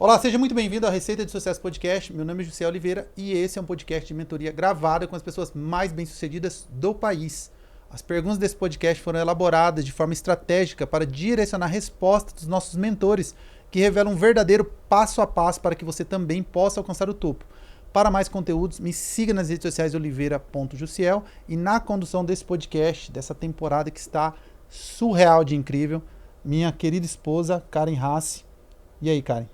Olá, seja muito bem-vindo ao Receita de Sucesso Podcast. Meu nome é José Oliveira e esse é um podcast de mentoria gravada com as pessoas mais bem-sucedidas do país. As perguntas desse podcast foram elaboradas de forma estratégica para direcionar a resposta dos nossos mentores, que revelam um verdadeiro passo a passo para que você também possa alcançar o topo. Para mais conteúdos, me siga nas redes sociais oliveira.jussiel e na condução desse podcast, dessa temporada que está surreal de incrível, minha querida esposa, Karen Hasse. E aí, Karen?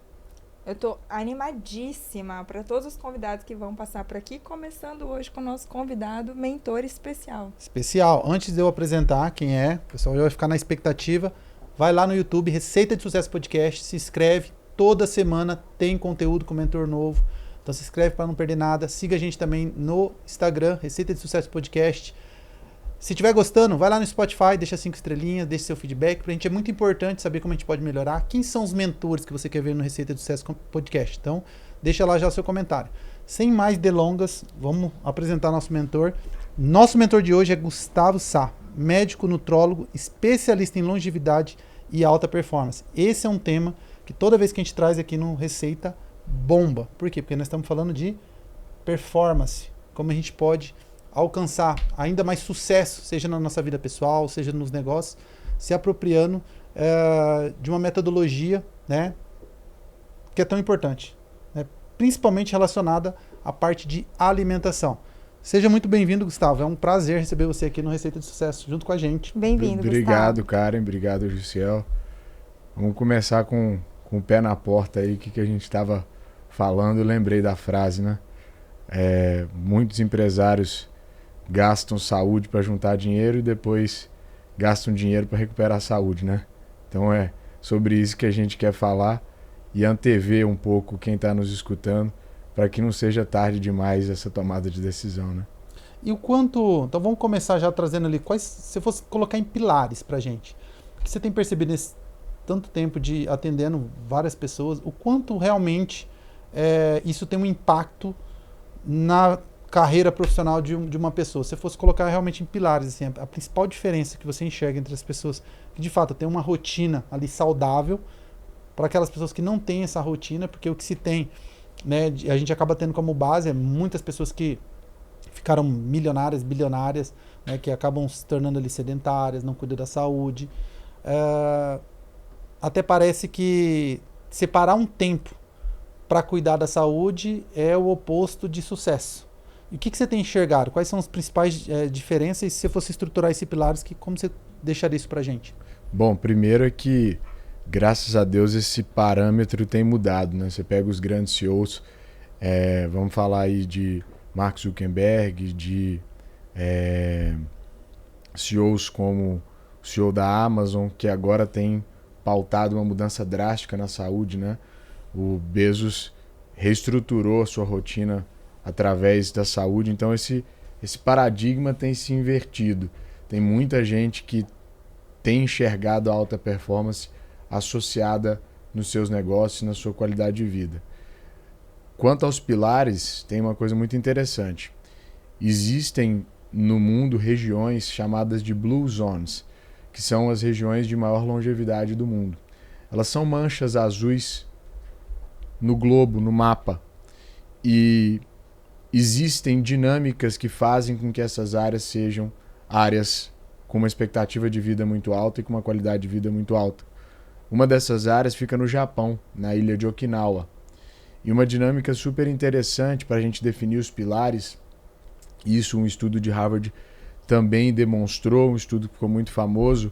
Eu tô animadíssima para todos os convidados que vão passar por aqui, começando hoje com o nosso convidado, mentor especial. Especial. Antes de eu apresentar quem é, o pessoal já vai ficar na expectativa. Vai lá no YouTube, Receita de Sucesso Podcast, se inscreve. Toda semana tem conteúdo com mentor novo. Então se inscreve para não perder nada. Siga a gente também no Instagram, Receita de Sucesso Podcast. Se estiver gostando, vai lá no Spotify, deixa 5 estrelinhas, deixa seu feedback. Pra gente é muito importante saber como a gente pode melhorar. Quem são os mentores que você quer ver no Receita de Sucesso Podcast? Então, deixa lá já o seu comentário. Sem mais delongas, vamos apresentar nosso mentor. Nosso mentor de hoje é Gustavo Sá, médico nutrólogo, especialista em longevidade e alta performance. Esse é um tema que toda vez que a gente traz aqui no Receita, bomba. Por quê? Porque nós estamos falando de performance. Como a gente pode alcançar ainda mais sucesso, seja na nossa vida pessoal, seja nos negócios, se apropriando de uma metodologia, né, que é tão importante, né, principalmente relacionada à parte de alimentação. Seja muito bem-vindo, Gustavo. É um prazer receber você aqui no Receita de Sucesso, junto com a gente. Bem-vindo, Gustavo. Obrigado, Karen. Obrigado, Jussiel. Vamos começar com o pé na porta aí, que a gente estava falando. Eu lembrei da frase, né? Muitos empresários gastam saúde para juntar dinheiro e depois gastam dinheiro para recuperar a saúde, né? Então é sobre isso que a gente quer falar e antever um pouco quem está nos escutando para que não seja tarde demais essa tomada de decisão, né? E o quanto... Então vamos começar já trazendo ali, quais, se fosse colocar em pilares pra gente, o que você tem percebido nesse tanto tempo de atendendo várias pessoas, o quanto realmente isso tem um impacto na carreira profissional de uma pessoa. Se você fosse colocar realmente em pilares, assim, a principal diferença que você enxerga entre as pessoas que de fato tem uma rotina ali saudável, para aquelas pessoas que não têm essa rotina, porque o que se tem, né, a gente acaba tendo como base muitas pessoas que ficaram milionárias, bilionárias, né, que acabam se tornando ali sedentárias, não cuidam da saúde. Até parece que separar um tempo para cuidar da saúde é o oposto de sucesso. E o que você tem enxergado? Quais são as principais diferenças? E se você fosse estruturar esses pilares, como você deixaria isso para a gente? Bom, primeiro é que, graças a Deus, esse parâmetro tem mudado, né? Você pega os grandes CEOs, vamos falar aí de Mark Zuckerberg, de CEOs como o CEO da Amazon, que agora tem pautado uma mudança drástica na saúde, né? O Bezos reestruturou a sua rotina através da saúde, então esse paradigma tem se invertido. Tem muita gente que tem enxergado a alta performance associada nos seus negócios, na sua qualidade de vida. Quanto aos pilares, tem uma coisa muito interessante. Existem no mundo regiões chamadas de Blue Zones, que são as regiões de maior longevidade do mundo. Elas são manchas azuis no globo, no mapa, e existem dinâmicas que fazem com que essas áreas sejam áreas com uma expectativa de vida muito alta e com uma qualidade de vida muito alta. Uma dessas áreas fica no Japão, na ilha de Okinawa. E uma dinâmica super interessante para a gente definir os pilares, isso um estudo de Harvard também demonstrou, um estudo que ficou muito famoso,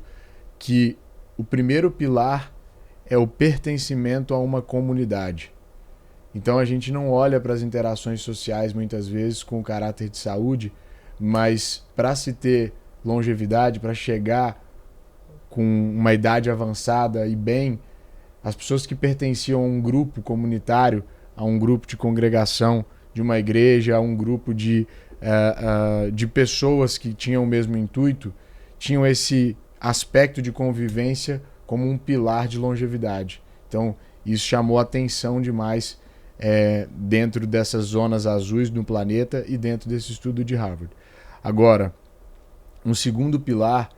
que o primeiro pilar é o pertencimento a uma comunidade. Então a gente não olha para as interações sociais muitas vezes com o caráter de saúde, mas para se ter longevidade, para chegar com uma idade avançada e bem, as pessoas que pertenciam a um grupo comunitário, a um grupo de congregação de uma igreja, a um grupo de pessoas que tinham o mesmo intuito, tinham esse aspecto de convivência como um pilar de longevidade. Então isso chamou atenção demais dentro dessas zonas azuis no planeta e dentro desse estudo de Harvard. Agora, um segundo pilar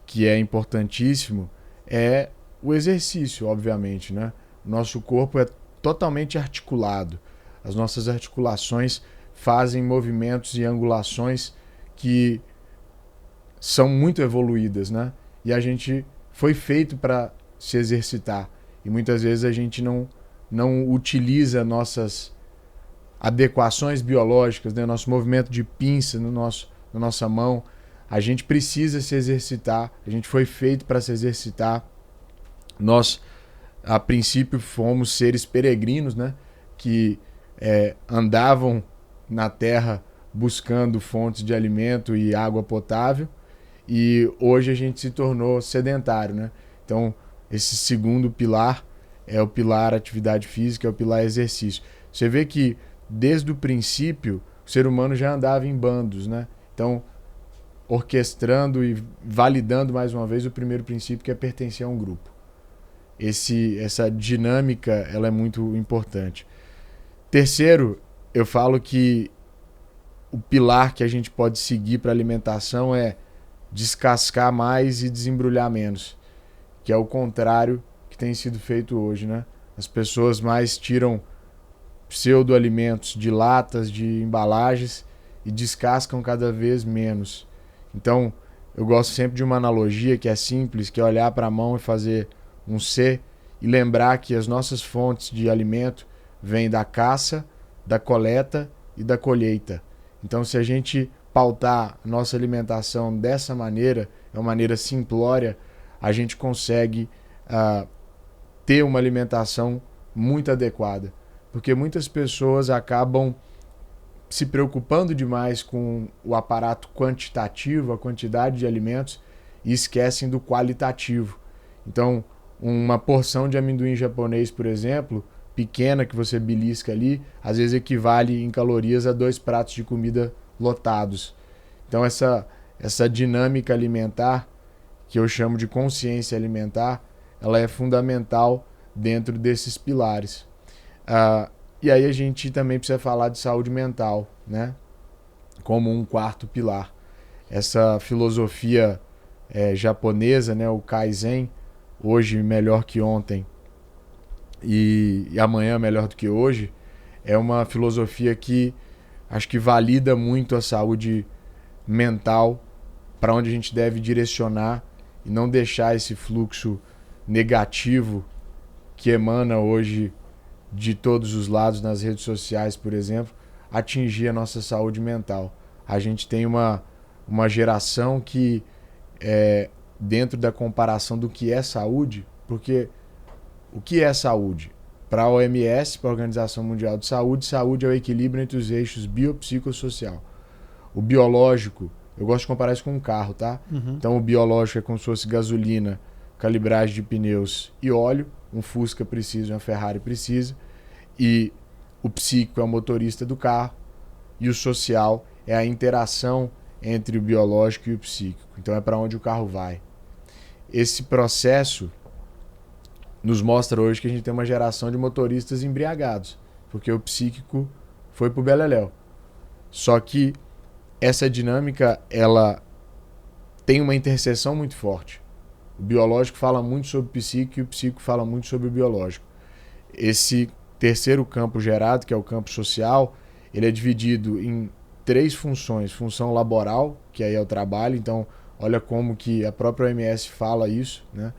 que é importantíssimo é o exercício, obviamente, né? Nosso corpo é totalmente articulado. As nossas articulações fazem movimentos e angulações que são muito evoluídas, né? E a gente foi feito para se exercitar. E muitas vezes a gente não utiliza nossas adequações biológicas, né? Nosso movimento de pinça na nossa mão. A gente precisa se exercitar, a gente foi feito para se exercitar. Nós, a princípio, fomos seres peregrinos, né? Que andavam na terra buscando fontes de alimento e água potável, e hoje a gente se tornou sedentário, né? Então, esse segundo pilar é o pilar atividade física, é o pilar exercício. Você vê que, desde o princípio, o ser humano já andava em bandos, né? Então, orquestrando e validando mais uma vez o primeiro princípio, que é pertencer a um grupo. Essa dinâmica, ela é muito importante. Terceiro, eu falo que o pilar que a gente pode seguir para alimentação é descascar mais e desembrulhar menos, que é o contrário que tem sido feito hoje, né? As pessoas mais tiram pseudo-alimentos de latas, de embalagens e descascam cada vez menos. Então, eu gosto sempre de uma analogia que é simples, que é olhar para a mão e fazer um C e lembrar que as nossas fontes de alimento vêm da caça, da coleta e da colheita. Então, se a gente pautar nossa alimentação dessa maneira, é uma maneira simplória, a gente consegue ter uma alimentação muito adequada. Porque muitas pessoas acabam se preocupando demais com o aparato quantitativo, a quantidade de alimentos, e esquecem do qualitativo. Então, uma porção de amendoim japonês, por exemplo, pequena que você belisca ali, às vezes equivale em calorias a 2 pratos de comida lotados. Então essa dinâmica alimentar, que eu chamo de consciência alimentar, ela é fundamental dentro desses pilares. E aí a gente também precisa falar de saúde mental, né? Como um quarto pilar. Essa filosofia japonesa, né? O Kaizen, hoje melhor que ontem e amanhã melhor do que hoje, é uma filosofia que acho que valida muito a saúde mental, para onde a gente deve direcionar e não deixar esse fluxo negativo que emana hoje de todos os lados nas redes sociais, por exemplo, atingir a nossa saúde mental. A gente tem uma geração que, dentro da comparação do que é saúde, porque o que é saúde? Para a OMS, para a Organização Mundial de Saúde, saúde é o equilíbrio entre os eixos biopsicossocial. O biológico, eu gosto de comparar isso com um carro, tá? Uhum. Então o biológico é como se fosse gasolina, calibragem de pneus e óleo. Um Fusca precisa, uma Ferrari precisa. E o psíquico é o motorista do carro. E o social é a interação entre o biológico e o psíquico. Então é para onde o carro vai. Esse processo nos mostra hoje que a gente tem uma geração de motoristas embriagados, porque o psíquico foi pro beleléu. Só que essa dinâmica, ela tem uma interseção muito forte. O biológico fala muito sobre o psíquico e o psíquico fala muito sobre o biológico. Esse terceiro campo gerado, que é o campo social, ele é dividido em 3 funções. Função laboral, que aí é o trabalho, então olha como que a própria OMS fala isso, né?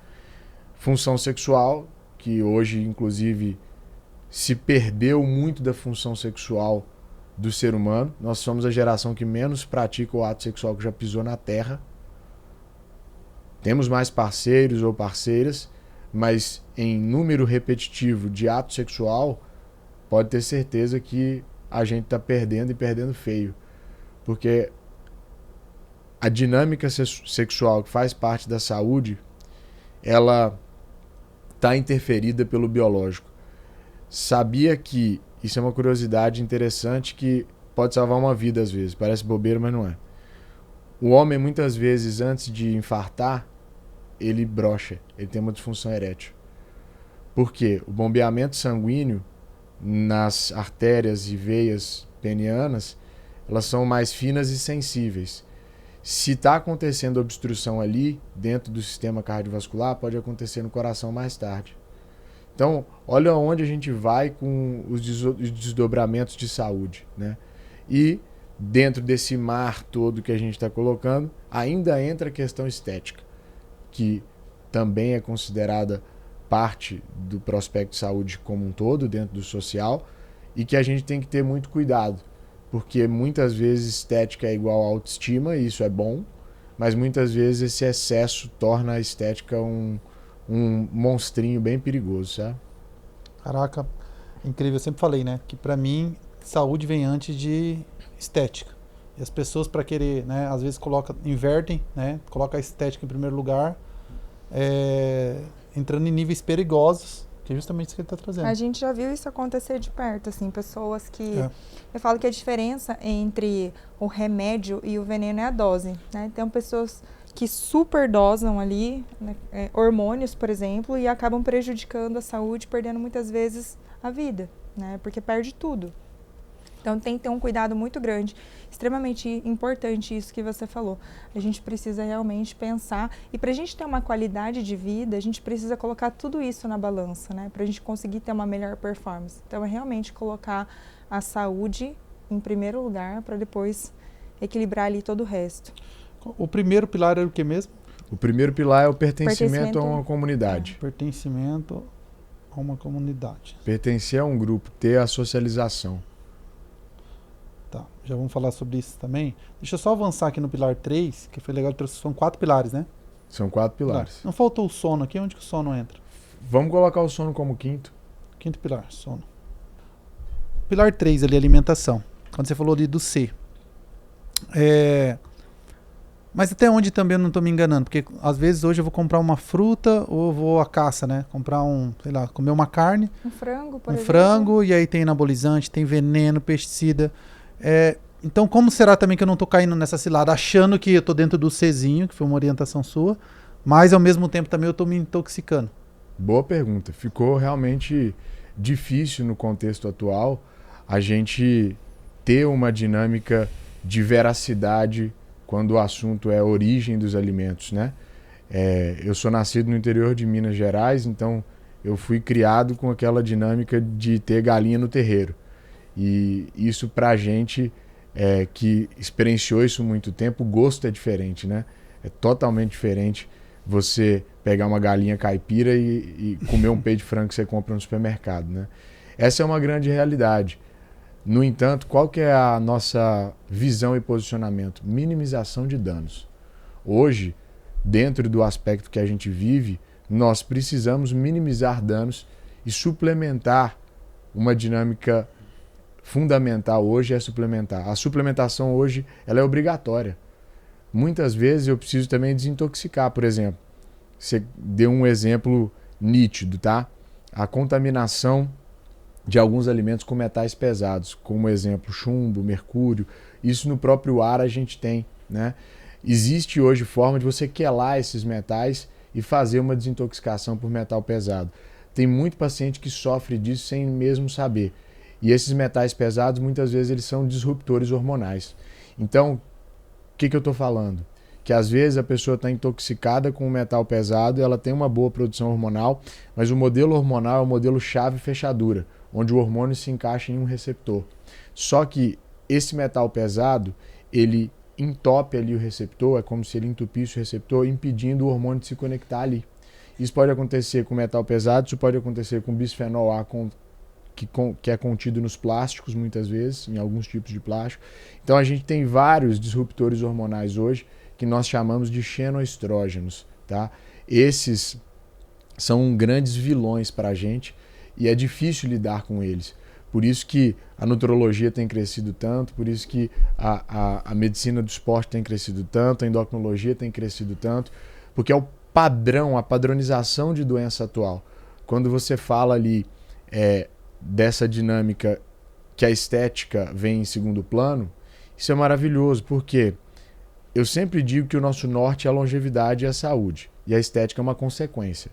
Função sexual, que hoje, inclusive, se perdeu muito da função sexual do ser humano. Nós somos a geração que menos pratica o ato sexual que já pisou na Terra. Temos mais parceiros ou parceiras, mas em número repetitivo de ato sexual, pode ter certeza que a gente está perdendo e perdendo feio. Porque a dinâmica sexual que faz parte da saúde, ela está interferida pelo biológico. Sabia que, isso é uma curiosidade interessante que pode salvar uma vida às vezes, parece bobeira, mas não é. O homem muitas vezes, antes de infartar, ele brocha, ele tem uma disfunção erétil. Por quê? O bombeamento sanguíneo nas artérias e veias penianas, elas são mais finas e sensíveis. Se está acontecendo obstrução ali, dentro do sistema cardiovascular, pode acontecer no coração mais tarde. Então, olha onde a gente vai com os desdobramentos de saúde, né? E dentro desse mar todo que a gente está colocando, ainda entra a questão estética, que também é considerada parte do prospecto de saúde como um todo, dentro do social, e que a gente tem que ter muito cuidado, porque muitas vezes estética é igual a autoestima, e isso é bom, mas muitas vezes esse excesso torna a estética um monstrinho bem perigoso, sabe? Caraca, incrível. Eu sempre falei, né? Que pra mim, saúde vem antes de estética. E as pessoas, pra querer, né? Às vezes invertem, né? Coloca a estética em primeiro lugar, entrando em níveis perigosos, que é justamente isso que ele tá trazendo. A gente já viu isso acontecer de perto, assim, pessoas que... Eu falo que a diferença entre o remédio e o veneno é a dose, né? Tem pessoas que superdosam ali, né, hormônios, por exemplo, e acabam prejudicando a saúde, perdendo muitas vezes a vida, né? Porque perde tudo. Então tem que ter um cuidado muito grande, extremamente importante isso que você falou. A gente precisa realmente pensar, e para a gente ter uma qualidade de vida, a gente precisa colocar tudo isso na balança, né? Para a gente conseguir ter uma melhor performance. Então é realmente colocar a saúde em primeiro lugar, para depois equilibrar ali todo o resto. O primeiro pilar era o que mesmo? O primeiro pilar é o pertencimento a uma comunidade. Pertencimento a uma comunidade. Pertencer a um grupo, ter a socialização. Tá, já vamos falar sobre isso também. Deixa eu só avançar aqui no pilar 3, que foi legal, são 4 pilares, né? São 4 pilares. Não faltou o sono aqui, onde que o sono entra? Vamos colocar o sono como quinto. Quinto pilar, sono. Pilar 3 ali, alimentação. Quando você falou ali do C. Mas até onde também eu não estou me enganando, porque às vezes hoje eu vou comprar uma fruta ou vou à caça, né? Comprar comer uma carne. Um frango, por exemplo. Um frango, e aí tem anabolizante, tem veneno, pesticida. Então, como será também que eu não estou caindo nessa cilada, achando que eu estou dentro do Czinho, que foi uma orientação sua, mas ao mesmo tempo também eu estou me intoxicando? Boa pergunta. Ficou realmente difícil no contexto atual a gente ter uma dinâmica de veracidade quando o assunto é a origem dos alimentos, né? Eu sou nascido no interior de Minas Gerais, então eu fui criado com aquela dinâmica de ter galinha no terreiro. E isso pra gente que experienciou isso há muito tempo, o gosto é diferente, né? É totalmente diferente você pegar uma galinha caipira e comer um peito de frango que você compra no supermercado, né? Essa é uma grande realidade. No entanto, qual que é a nossa visão e posicionamento? Minimização de danos. Hoje, dentro do aspecto que a gente vive, nós precisamos minimizar danos e suplementar. Uma dinâmica fundamental hoje é suplementar. A suplementação hoje ela é obrigatória. Muitas vezes eu preciso também desintoxicar, por exemplo. Você deu um exemplo nítido, tá? A contaminação de alguns alimentos com metais pesados, como exemplo chumbo, mercúrio. Isso no próprio ar a gente tem, né? Existe hoje forma de você quelar esses metais e fazer uma desintoxicação por metal pesado. Tem muito paciente que sofre disso sem mesmo saber. E esses metais pesados, muitas vezes, eles são disruptores hormonais. Então, o que eu estou falando? Que às vezes a pessoa está intoxicada com um metal pesado, ela tem uma boa produção hormonal, mas o modelo hormonal é o modelo chave-fechadura, onde o hormônio se encaixa em um receptor. Só que esse metal pesado, ele entope ali o receptor, é como se ele entupisse o receptor, impedindo o hormônio de se conectar ali. Isso pode acontecer com metal pesado, isso pode acontecer com bisfenol A, que é contido nos plásticos muitas vezes, em alguns tipos de plástico. Então a gente tem vários disruptores hormonais hoje que nós chamamos de xenoestrógenos, tá? Esses são grandes vilões para a gente e é difícil lidar com eles. Por isso que a nutrologia tem crescido tanto, por isso que a medicina do esporte tem crescido tanto, a endocrinologia tem crescido tanto, porque é o padrão, a padronização de doença atual. Quando você fala ali dessa dinâmica que a estética vem em segundo plano, isso é maravilhoso, porque eu sempre digo que o nosso norte é a longevidade e a saúde, e a estética é uma consequência.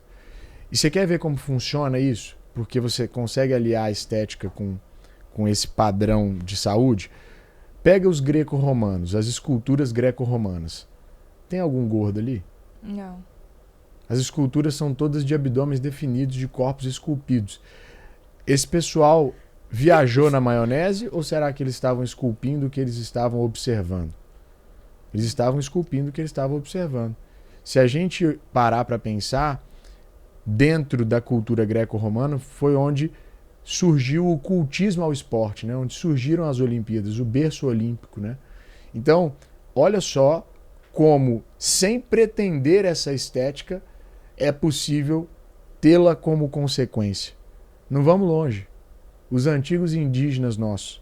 E você quer ver como funciona isso? Porque você consegue aliar a estética com esse padrão de saúde? Pega os greco-romanos, as esculturas greco-romanas. Tem algum gordo ali? Não. As esculturas são todas de abdômenes definidos, de corpos esculpidos. Esse pessoal viajou na maionese ou será que eles estavam esculpindo o que eles estavam observando? Eles estavam esculpindo o que eles estavam observando. Se a gente parar para pensar, dentro da cultura greco-romana foi onde surgiu o cultismo ao esporte, né? Onde surgiram as Olimpíadas, o berço olímpico, né? Então, olha só como, sem pretender essa estética, é possível tê-la como consequência. Não vamos longe. Os antigos indígenas nossos,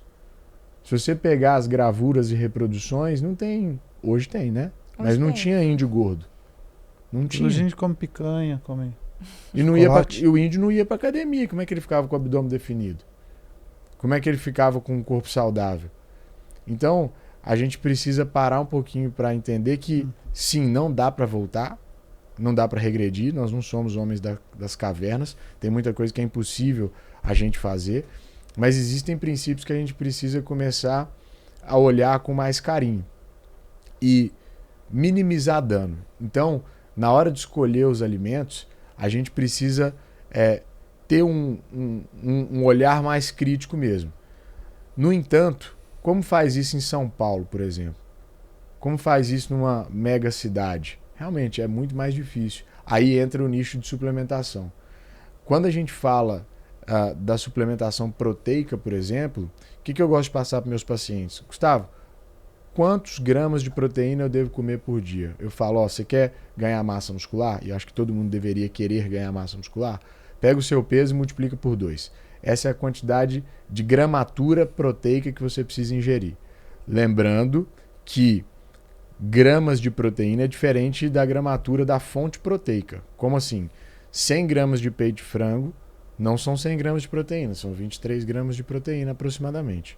se você pegar as gravuras e reproduções, não tem... Hoje tem, né? Mas não tinha índio gordo. Não tinha. Hoje a gente come picanha, come... E o índio não ia para academia. Como é que ele ficava com o abdômen definido? Como é que ele ficava com um corpo saudável? Então, a gente precisa parar um pouquinho para entender que, sim, não dá para voltar, não dá para regredir, nós não somos homens das cavernas, tem muita coisa que é impossível a gente fazer, mas existem princípios que a gente precisa começar a olhar com mais carinho e minimizar dano. Então, na hora de escolher os alimentos, a gente precisa ter um olhar mais crítico mesmo. No entanto, como faz isso em São Paulo, por exemplo? Como faz isso numa mega cidade? Realmente é muito mais difícil. Aí entra o nicho de suplementação. Quando a gente fala da suplementação proteica, por exemplo, o que eu gosto de passar para meus pacientes? Gustavo, quantos gramas de proteína eu devo comer por dia? Eu falo, você quer ganhar massa muscular? E acho que todo mundo deveria querer ganhar massa muscular. Pega o seu peso e multiplica por 2. Essa é a quantidade de gramatura proteica que você precisa ingerir. Lembrando que gramas de proteína é diferente da gramatura da fonte proteica. Como assim? 100 gramas de peito de frango não são 100 gramas de proteína, são 23 gramas de proteína aproximadamente.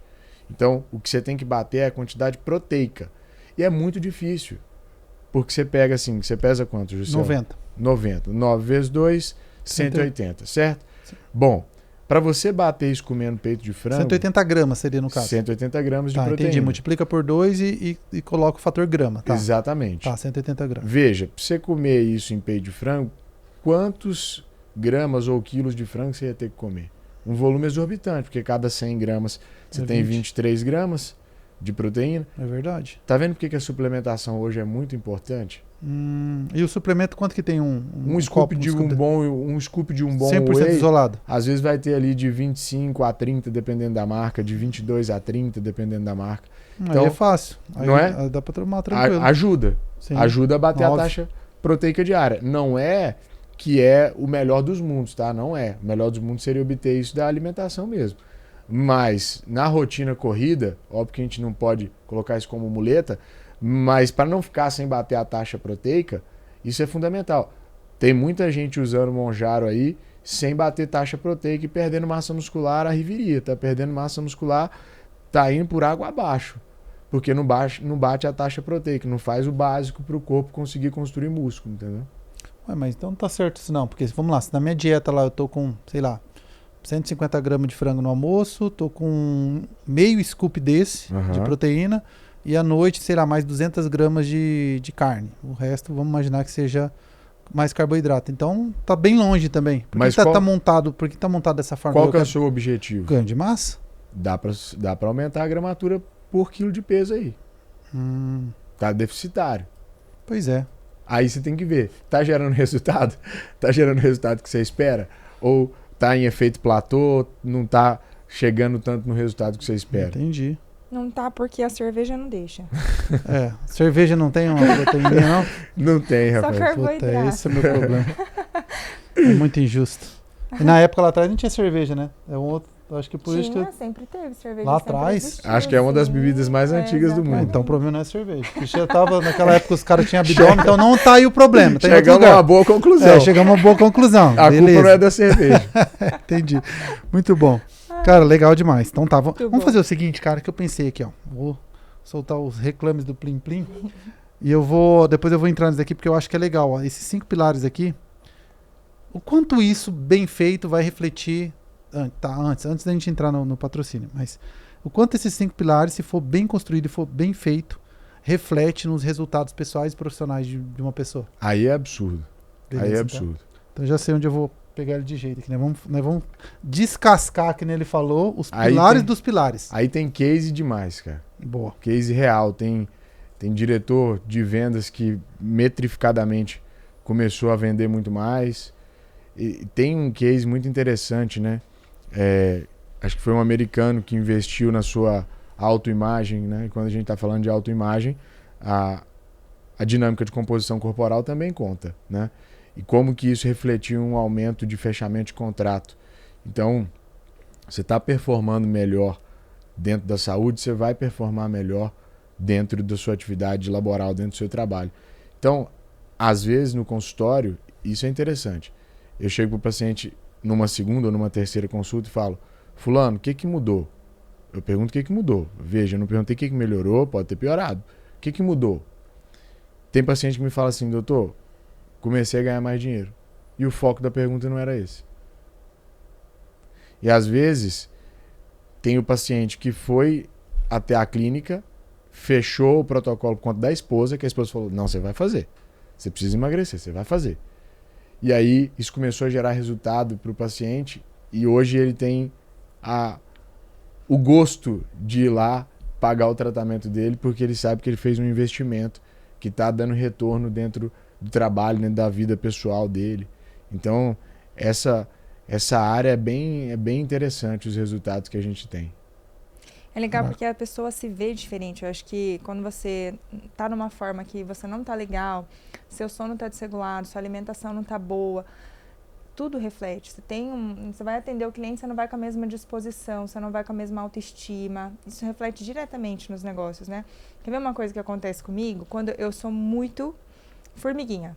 Então, o que você tem que bater é a quantidade proteica. E é muito difícil. Porque você pega assim, você pesa quanto, Juscelio? 90. 9 vezes 2, 180, certo? Sim. Bom, para você bater isso comendo peito de frango... 180 gramas seria no caso. 180 gramas de proteína. Entendi. Multiplica por 2 e coloca o fator grama. Tá. Exatamente. Tá, 180 gramas. Veja, para você comer isso em peito de frango, quantos gramas ou quilos de frango você ia ter que comer? Um volume exorbitante, porque cada 100 gramas você tem 23 gramas de proteína. É verdade. Tá vendo por que a suplementação hoje é muito importante? E o suplemento, quanto que tem um scoop de um bom 100% whey, isolado? Às vezes vai ter ali de 25 a 30, dependendo da marca, de 22 a 30, dependendo da marca. Então, aí é fácil. Aí não é? Dá para tomar tranquilo. Ajuda. Sim. Ajuda a bater a taxa proteica diária. Não é que é o melhor dos mundos, tá? Não é. O melhor dos mundos seria obter isso da alimentação mesmo. Mas na rotina corrida, óbvio que a gente não pode colocar isso como muleta, mas para não ficar sem bater a taxa proteica, isso é fundamental. Tem muita gente usando Monjaro aí sem bater taxa proteica e perdendo massa muscular, a riveria. Tá perdendo massa muscular, tá indo por água abaixo. Porque não bate a taxa proteica, não faz o básico para o corpo conseguir construir músculo, entendeu? Ué, mas então não tá certo isso não, porque vamos lá, se na minha dieta lá eu tô com, sei lá, 150 gramas de frango no almoço, tô com meio scoop desse de proteína e à noite, sei lá, mais 200 gramas de carne. O resto, vamos imaginar que seja mais carboidrato. Então, tá bem longe também. Por que tá montado dessa forma? Qual que é o seu objetivo? Ganho de massa? Dá pra aumentar a gramatura por quilo de peso aí. Tá deficitário. Pois é. Aí você tem que ver. Tá gerando resultado? Tá gerando o resultado que você espera? Ou tá em efeito platô, não tá chegando tanto no resultado que você espera? Entendi. Não tá porque a cerveja não deixa. Cerveja não tem uma proteína, não? Não tem, rapaz. Só carboidrato. Esse é o meu problema. É muito injusto. E na época lá atrás não tinha cerveja, né? É um outro, acho que por isso que sempre teve cerveja. Lá atrás? Acho que é uma das bebidas mais antigas do mundo. Então o problema não é cerveja. Porque já tava, naquela época os caras tinham abdômen, então não tá aí o problema. Tá chegamos a uma boa conclusão. Chegamos a uma boa conclusão. A Beleza. culpa não é da cerveja. Entendi. Muito bom. Cara, legal demais. Então tá, vamos fazer o seguinte, cara, que eu pensei aqui, ó. Vou soltar os reclames do Plim Plim. E depois eu vou entrar nisso aqui, porque eu acho que é legal. Ó. Esses 5 pilares aqui, o quanto isso bem feito vai refletir... Antes da gente entrar no patrocínio, mas o quanto esses 5 pilares, se for bem construído e for bem feito, reflete nos resultados pessoais e profissionais de uma pessoa. Aí é absurdo. Beleza, Aí é então. absurdo. Então já sei onde eu vou pegar ele de jeito aqui. Nós vamos descascar, que nem ele falou, os Aí pilares tem- dos pilares. Aí tem case demais, cara. Boa. Case real. Tem diretor de vendas que metrificadamente começou a vender muito mais. E tem um case muito interessante, né? Acho que foi um americano que investiu na sua autoimagem, né? E quando a gente está falando de autoimagem, a dinâmica de composição corporal também conta, né? E como que isso refletiu um aumento de fechamento de contrato. Então, você está performando melhor dentro da saúde, você vai performar melhor dentro da sua atividade laboral, dentro do seu trabalho. Então, às vezes no consultório, isso é interessante. Eu chego para o paciente numa segunda ou numa terceira consulta e falo: fulano, o que mudou? Eu pergunto o que mudou. Veja, eu não perguntei o que melhorou, pode ter piorado. O que mudou? Tem paciente que me fala assim: doutor, comecei a ganhar mais dinheiro. E o foco da pergunta não era esse. E às vezes tem o paciente que foi até a clínica, fechou o protocolo por conta da esposa, que a esposa falou: não, você vai fazer. Você precisa emagrecer, você vai fazer. E aí isso começou a gerar resultado para o paciente e hoje ele tem o gosto de ir lá pagar o tratamento dele porque ele sabe que ele fez um investimento que está dando retorno dentro do trabalho, dentro da vida pessoal dele. Então, essa área é bem interessante, os resultados que a gente tem. É legal porque a pessoa se vê diferente. Eu acho que quando você tá numa forma que você não tá legal, seu sono tá desregulado, sua alimentação não tá boa, tudo reflete. Você vai atender o cliente, você não vai com a mesma disposição, você não vai com a mesma autoestima. Isso reflete diretamente nos negócios, né? Quer ver uma coisa que acontece comigo? Quando eu sou muito formiguinha.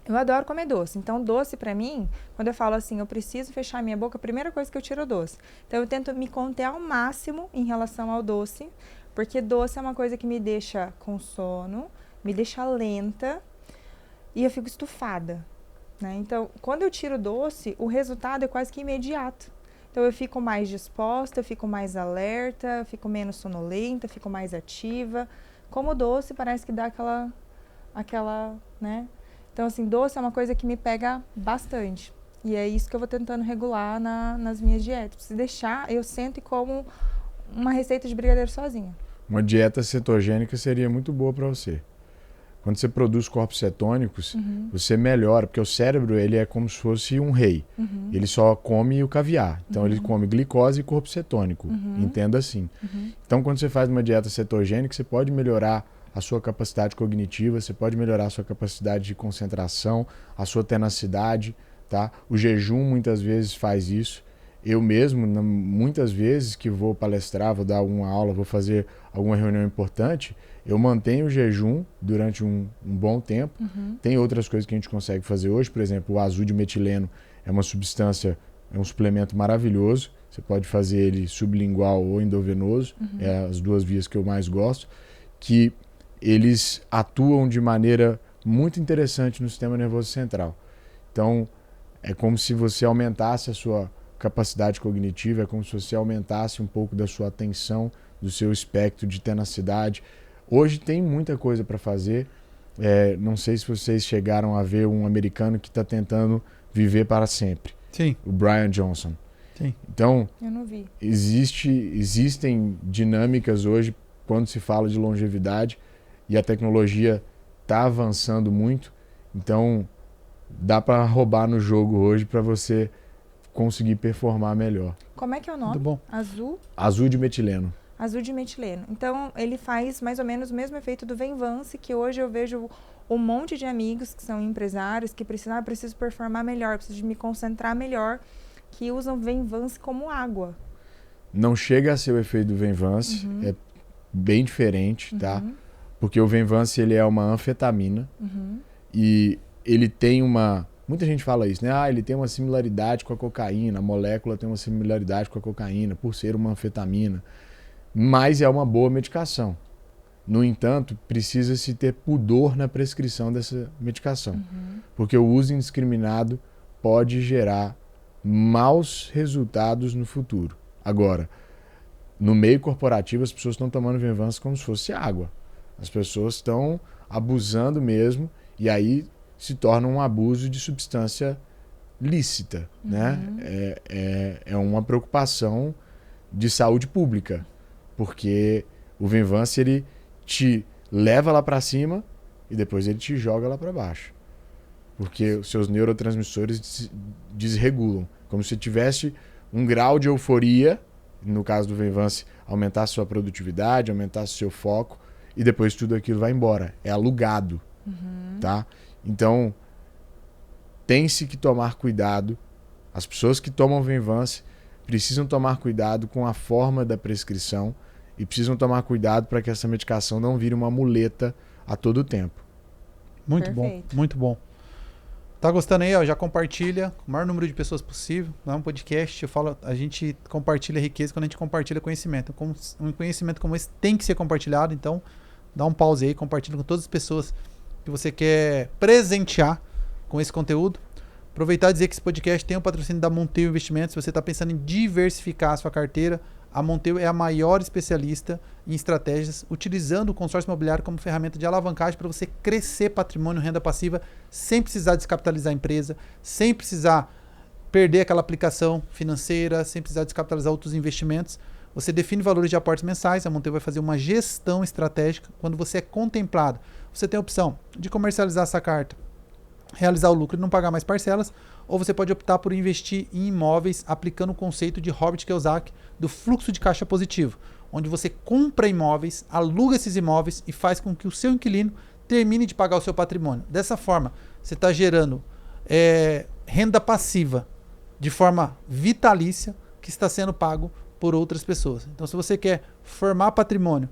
Eu adoro comer doce. Então, doce pra mim, quando eu falo assim, eu preciso fechar minha boca, a primeira coisa que eu tiro é doce. Então, eu tento me conter ao máximo em relação ao doce, porque doce é uma coisa que me deixa com sono, me deixa lenta e eu fico estufada, né? Então, quando eu tiro doce, o resultado é quase que imediato. Então, eu fico mais disposta, eu fico mais alerta, eu fico menos sonolenta, eu fico mais ativa. Como doce, parece que dá aquela, né? Então, assim, doce é uma coisa que me pega bastante. E é isso que eu vou tentando regular nas minhas dietas. Se deixar, eu sento e como uma receita de brigadeiro sozinha. Uma dieta cetogênica seria muito boa para você. Quando você produz corpos cetônicos, você melhora, porque o cérebro ele é como se fosse um rei. Ele só come o caviar. Então, ele come glicose e corpo cetônico. Entenda assim. Então, quando você faz uma dieta cetogênica, você pode melhorar a sua capacidade cognitiva, você pode melhorar a sua capacidade de concentração, a sua tenacidade, tá? O jejum muitas vezes faz isso. Eu mesmo, muitas vezes que vou palestrar, vou dar alguma aula, vou fazer alguma reunião importante, eu mantenho o jejum durante um bom tempo. Tem outras coisas que a gente consegue fazer hoje, por exemplo, o azul de metileno é uma substância, é um suplemento maravilhoso. Você pode fazer ele sublingual ou endovenoso, é as duas vias que eu mais gosto, que eles atuam de maneira muito interessante no sistema nervoso central. Então, é como se você aumentasse a sua capacidade cognitiva, é como se você aumentasse um pouco da sua atenção, do seu espectro de tenacidade. Hoje tem muita coisa para fazer. Não sei se vocês chegaram a ver um americano que está tentando viver para sempre. Sim. O Brian Johnson. Sim. Então, eu não vi. Existem dinâmicas hoje quando se fala de longevidade e a tecnologia está avançando muito. Então, dá para roubar no jogo hoje para você conseguir performar melhor. Como é que é o nome? Muito bom. Azul de metileno. Azul de metileno. Então, ele faz mais ou menos o mesmo efeito do Venvance, que hoje eu vejo um monte de amigos que são empresários que precisam, preciso performar melhor, preciso me concentrar melhor, que usam Venvance como água. Não chega a ser o efeito do Venvance, é bem diferente, tá? Porque o Venvance ele é uma anfetamina e ele tem uma... Muita gente fala isso, né? Ele tem uma similaridade com a cocaína, a molécula tem uma similaridade com a cocaína por ser uma anfetamina, mas é uma boa medicação. No entanto, precisa-se ter pudor na prescrição dessa medicação, porque o uso indiscriminado pode gerar maus resultados no futuro. Agora, no meio corporativo, as pessoas estão tomando Venvance como se fosse água. As pessoas estão abusando mesmo, e aí se torna um abuso de substância lícita, né? É uma preocupação de saúde pública, porque o Venvance ele te leva lá para cima e depois ele te joga lá para baixo, porque os seus neurotransmissores desregulam, como se tivesse um grau de euforia, no caso do Venvance, aumentasse sua produtividade, aumentasse seu foco, e depois tudo aquilo vai embora, é alugado, tá? Então tem-se que tomar cuidado. As pessoas que tomam Venvance precisam tomar cuidado com a forma da prescrição e precisam tomar cuidado para que essa medicação não vire uma muleta a todo tempo. Muito bom, muito bom. Tá gostando aí? Ó, já compartilha o maior número de pessoas possível. Não é um podcast, eu falo, a gente compartilha riqueza quando a gente compartilha conhecimento. Um conhecimento como esse tem que ser compartilhado, então dá um pause aí, compartilha com todas as pessoas que você quer presentear com esse conteúdo. Aproveitar e dizer que esse podcast tem o patrocínio da Monteiro Investimentos. Se você está pensando em diversificar a sua carteira, a Monteiro é a maior especialista em estratégias, utilizando o consórcio imobiliário como ferramenta de alavancagem para você crescer patrimônio, renda passiva, sem precisar descapitalizar a empresa, sem precisar perder aquela aplicação financeira, sem precisar descapitalizar outros investimentos. Você define valores de aportes mensais, a Monteiro vai fazer uma gestão estratégica. Quando você é contemplado, você tem a opção de comercializar essa carta, realizar o lucro e não pagar mais parcelas, ou você pode optar por investir em imóveis aplicando o conceito de Robert Kiyosaki do fluxo de caixa positivo, onde você compra imóveis, aluga esses imóveis e faz com que o seu inquilino termine de pagar o seu patrimônio. Dessa forma, você está gerando renda passiva de forma vitalícia que está sendo pago por outras pessoas. Então, se você quer formar patrimônio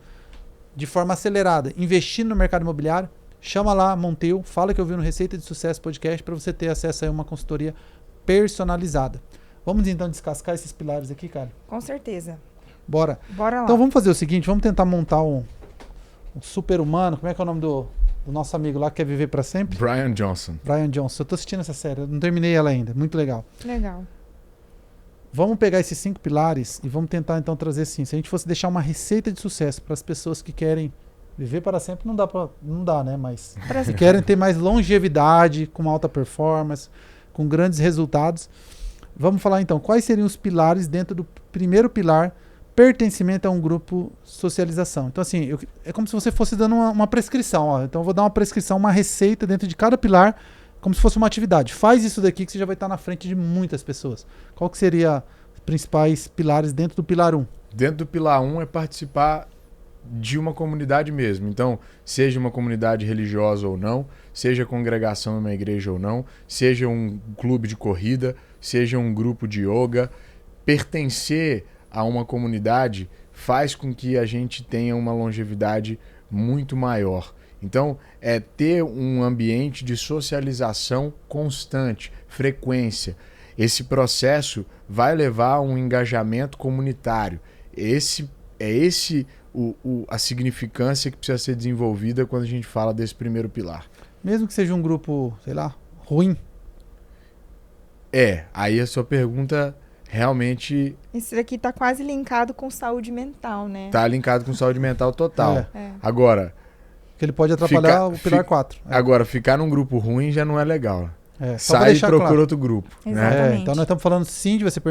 de forma acelerada, investindo no mercado imobiliário, chama lá a Monteiro, fala que eu vi no Receita de Sucesso Podcast para você ter acesso a uma consultoria personalizada. Vamos então descascar esses pilares aqui, cara? Com certeza. Bora. Bora lá. Então vamos fazer o seguinte, vamos tentar montar um super-humano. Como é que é o nome do nosso amigo lá que quer viver para sempre? Brian Johnson. Brian Johnson. Eu tô assistindo essa série, eu não terminei ela ainda. Muito legal. Legal. Vamos pegar esses 5 pilares e vamos tentar então trazer assim. Se a gente fosse deixar uma receita de sucesso para as pessoas que querem viver para sempre, não dá, né? Mas se querem ter mais longevidade, com alta performance, com grandes resultados. Vamos falar então, quais seriam os pilares dentro do primeiro pilar, pertencimento a um grupo, socialização. Então assim, é como se você fosse dando uma prescrição. Ó. Então eu vou dar uma prescrição, uma receita dentro de cada pilar, como se fosse uma atividade. Faz isso daqui que você já vai estar na frente de muitas pessoas. Qual que seria os principais pilares dentro do pilar 1? Dentro do pilar 1 é participar de uma comunidade mesmo. Então, seja uma comunidade religiosa ou não, seja congregação numa igreja ou não, seja um clube de corrida, seja um grupo de yoga, pertencer a uma comunidade faz com que a gente tenha uma longevidade muito maior. Então, é ter um ambiente de socialização constante, frequência. Esse processo vai levar a um engajamento comunitário. A significância que precisa ser desenvolvida quando a gente fala desse primeiro pilar. Mesmo que seja um grupo, sei lá, ruim. Aí a sua pergunta realmente... Isso daqui tá quase linkado com saúde mental, né? Tá linkado com saúde mental total. Agora... Que ele pode atrapalhar o pilar 4. Agora, ficar num grupo ruim já não é legal. Sai e procura outro grupo. Exatamente. Né? Então nós estamos falando sim de você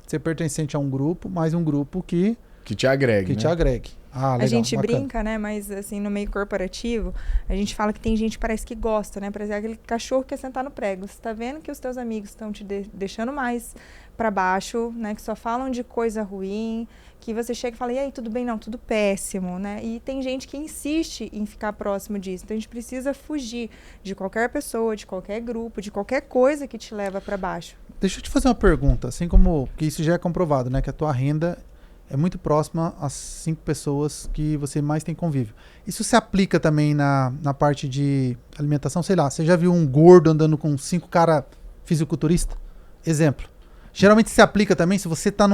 ser pertencente a um grupo, mas um grupo que te agregue. Que te agregue. Ah, legal, a gente bacana. brinca, né? Mas assim, no meio corporativo, a gente fala que tem gente que parece que gosta, né? Por exemplo, aquele cachorro que quer sentar no prego. Você tá vendo que os teus amigos estão te deixando mais para baixo, né? Que só falam de coisa ruim, que você chega e fala, e aí, tudo bem? Não, tudo péssimo, né? E tem gente que insiste em ficar próximo disso. Então, a gente precisa fugir de qualquer pessoa, de qualquer grupo, de qualquer coisa que te leva para baixo. Deixa eu te fazer uma pergunta, assim como que isso já é comprovado, né? Que a tua renda é muito próxima às 5 pessoas que você mais tem convívio. Isso se aplica também na parte de alimentação? Sei lá, você já viu um gordo andando com 5 caras fisiculturistas? Exemplo. Geralmente se aplica também se você está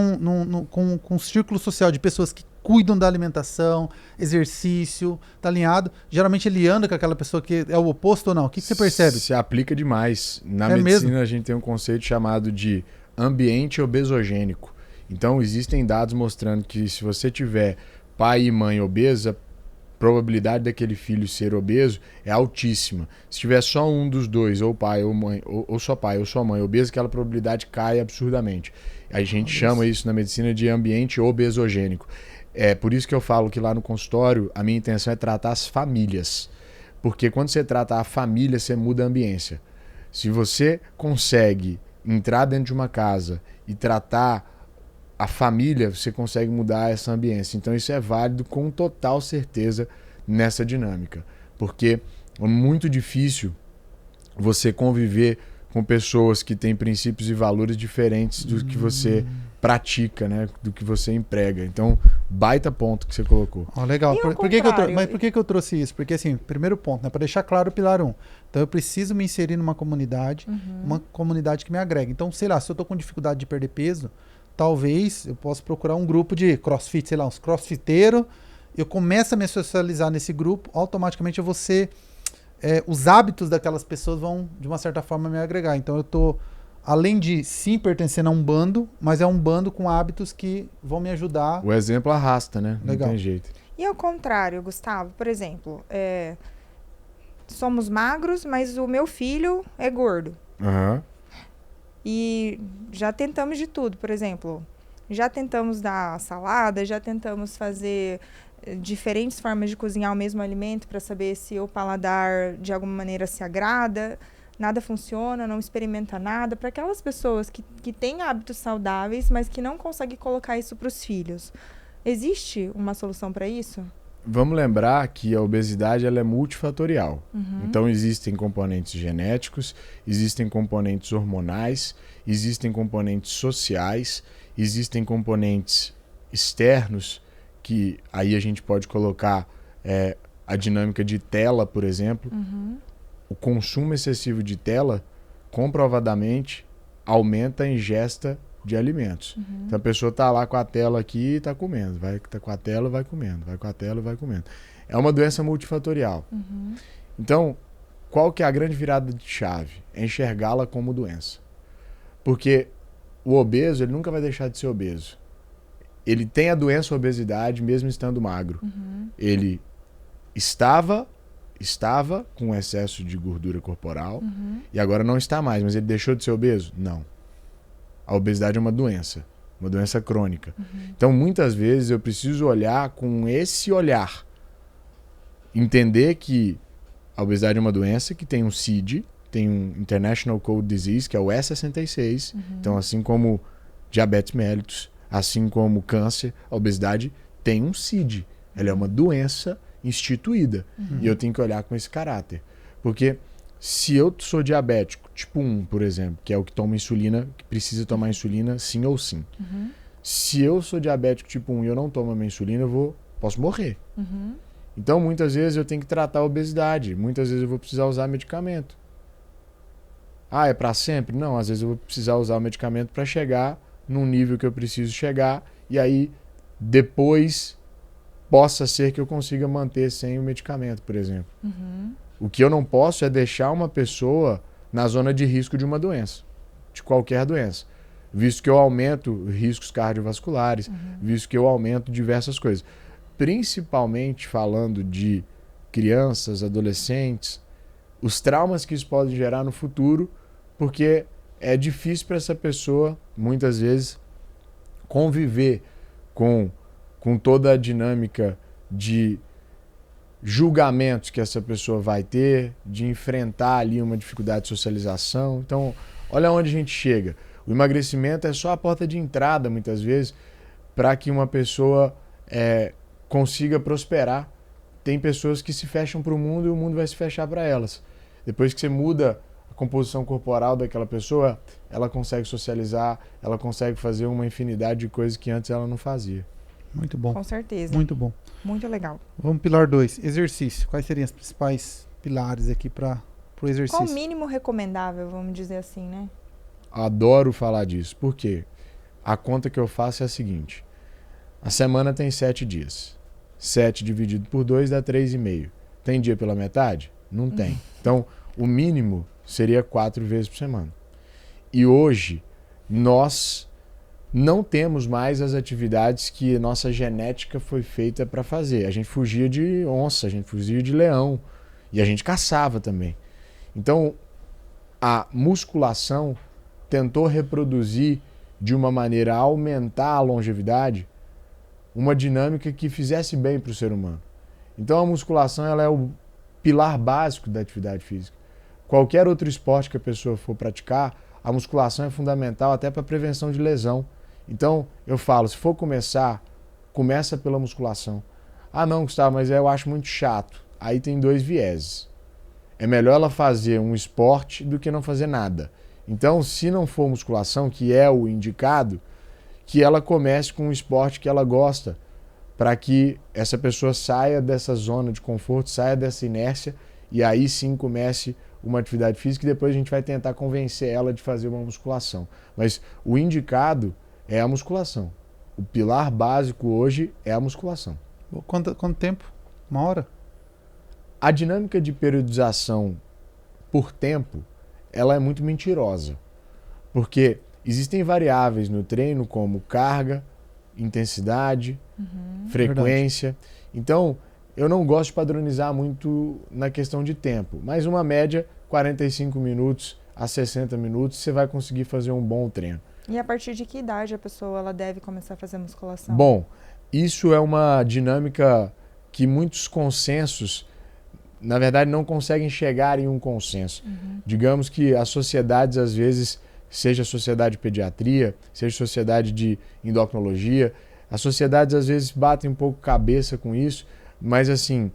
com um círculo social de pessoas que cuidam da alimentação, exercício, tá alinhado. Geralmente ele anda com aquela pessoa que é o oposto ou não? O que você percebe? Se aplica demais. Na medicina mesmo? A gente tem um conceito chamado de ambiente obesogênico. Então existem dados mostrando que se você tiver pai e mãe obesa, probabilidade daquele filho ser obeso é altíssima. Se tiver só um dos dois, ou pai ou mãe, ou só pai ou só mãe obeso, aquela probabilidade cai absurdamente. A gente chama isso na medicina de ambiente obesogênico. É por isso que eu falo que lá no consultório a minha intenção é tratar as famílias. Porque quando você trata a família, você muda a ambiência. Se você consegue entrar dentro de uma casa e tratar a família, você consegue mudar essa ambiência. Então isso é válido com total certeza nessa dinâmica. Porque é muito difícil você conviver com pessoas que têm princípios e valores diferentes do que você pratica, né? Do que você emprega. Então, baita ponto que você colocou. Legal. Mas por que eu trouxe isso? Porque, assim, primeiro ponto, né? Para deixar claro o pilar 1. Então, eu preciso me inserir numa comunidade, uma comunidade que me agrega. Então, sei lá, se eu tô com dificuldade de perder peso, talvez eu possa procurar um grupo de crossfit, sei lá, uns crossfiteiros. Eu começo a me socializar nesse grupo, automaticamente eu vou ser... os hábitos daquelas pessoas vão, de uma certa forma, me agregar. Então eu tô, além de sim pertencendo a um bando, mas é um bando com hábitos que vão me ajudar. O exemplo arrasta, né? Legal. Não tem jeito. E ao contrário, Gustavo, por exemplo, somos magros, mas o meu filho é gordo. Uhum. E já tentamos de tudo, por exemplo, já tentamos dar salada, já tentamos fazer diferentes formas de cozinhar o mesmo alimento para saber se o paladar de alguma maneira se agrada. Nada funciona, não experimenta nada. Para aquelas pessoas que têm hábitos saudáveis, mas que não conseguem colocar isso para os filhos, existe uma solução para isso? Vamos lembrar que a obesidade ela é multifatorial. Então existem componentes genéticos, existem componentes hormonais, existem componentes sociais, existem componentes externos, que aí a gente pode colocar a dinâmica de tela, por exemplo. O consumo excessivo de tela, comprovadamente, aumenta a ingesta de alimentos. Então a pessoa está lá com a tela aqui e está comendo. Vai tá com a tela, vai comendo. Vai com a tela, vai comendo. É uma doença multifatorial. Então, qual que é a grande virada de chave? É enxergá-la como doença. Porque o obeso, ele nunca vai deixar de ser obeso. Ele tem a doença a obesidade mesmo estando magro. Ele estava com excesso de gordura corporal e agora não está mais, mas ele deixou de ser obeso? Não. A obesidade é uma doença crônica. Então, muitas vezes, eu preciso olhar com esse olhar. Entender que a obesidade é uma doença que tem um CID, tem um International Code Disease, que é o E66. Então, assim como diabetes mellitus, assim como câncer, a obesidade tem um CID. Ela é uma doença instituída. E eu tenho que olhar com esse caráter. Porque se eu sou diabético, tipo 1, por exemplo, que é o que toma insulina, que precisa tomar insulina sim ou sim. Se eu sou diabético tipo 1 e eu não tomo a minha insulina, posso morrer. Então, muitas vezes eu tenho que tratar a obesidade. Muitas vezes eu vou precisar usar medicamento. Ah, é para sempre? Não, às vezes eu vou precisar usar o medicamento para chegar num nível que eu preciso chegar e aí depois possa ser que eu consiga manter sem o medicamento, por exemplo. O que eu não posso é deixar uma pessoa na zona de risco de uma doença, de qualquer doença, visto que eu aumento riscos cardiovasculares, visto que eu aumento diversas coisas. Principalmente falando de crianças, adolescentes, os traumas que isso pode gerar no futuro, porque é difícil para essa pessoa, muitas vezes, conviver com toda a dinâmica de julgamentos que essa pessoa vai ter, de enfrentar ali uma dificuldade de socialização. Então, olha onde a gente chega. O emagrecimento é só a porta de entrada, muitas vezes, para que uma pessoa consiga prosperar. Tem pessoas que se fecham para o mundo e o mundo vai se fechar para elas. Depois que você muda a composição corporal daquela pessoa, ela consegue socializar, ela consegue fazer uma infinidade de coisas que antes ela não fazia. Muito bom. Com certeza. Muito bom. Muito legal. Vamos pilar 2, exercício. Quais seriam os principais pilares aqui para o exercício? Qual o mínimo recomendável, vamos dizer assim, né? Adoro falar disso. Por quê? A conta que eu faço é a seguinte. A semana tem 7 dias. 7 dividido por 2 dá 3,5. Tem dia pela metade? Não tem. Então, o mínimo seria 4 vezes por semana. E hoje, nós não temos mais as atividades que nossa genética foi feita para fazer. A gente fugia de onça, a gente fugia de leão e a gente caçava também. Então, a musculação tentou reproduzir de uma maneira a aumentar a longevidade uma dinâmica que fizesse bem para o ser humano. Então, a musculação ela é o pilar básico da atividade física. Qualquer outro esporte que a pessoa for praticar, a musculação é fundamental até para a prevenção de lesão. Então, eu falo, se for começar, começa pela musculação. Ah não, Gustavo, mas eu acho muito chato. Aí tem dois vieses. É melhor ela fazer um esporte do que não fazer nada. Então, se não for musculação, que é o indicado, que ela comece com um esporte que ela gosta, para que essa pessoa saia dessa zona de conforto, saia dessa inércia, e aí sim comece uma atividade física e depois a gente vai tentar convencer ela de fazer uma musculação. Mas o indicado é a musculação. O pilar básico hoje é a musculação. Quanto tempo? 1 hora? A dinâmica de periodização por tempo, ela é muito mentirosa. Porque existem variáveis no treino como carga, intensidade, frequência. Verdade. Então, eu não gosto de padronizar muito na questão de tempo, mas uma média, 45 minutos a 60 minutos, você vai conseguir fazer um bom treino. E a partir de que idade a pessoa ela deve começar a fazer musculação? Bom, isso é uma dinâmica que muitos consensos, na verdade, não conseguem chegar em um consenso. Digamos que as sociedades, às vezes, seja a sociedade de pediatria, seja a sociedade de endocrinologia, as sociedades, às vezes, batem um pouco cabeça com isso, mas, assim,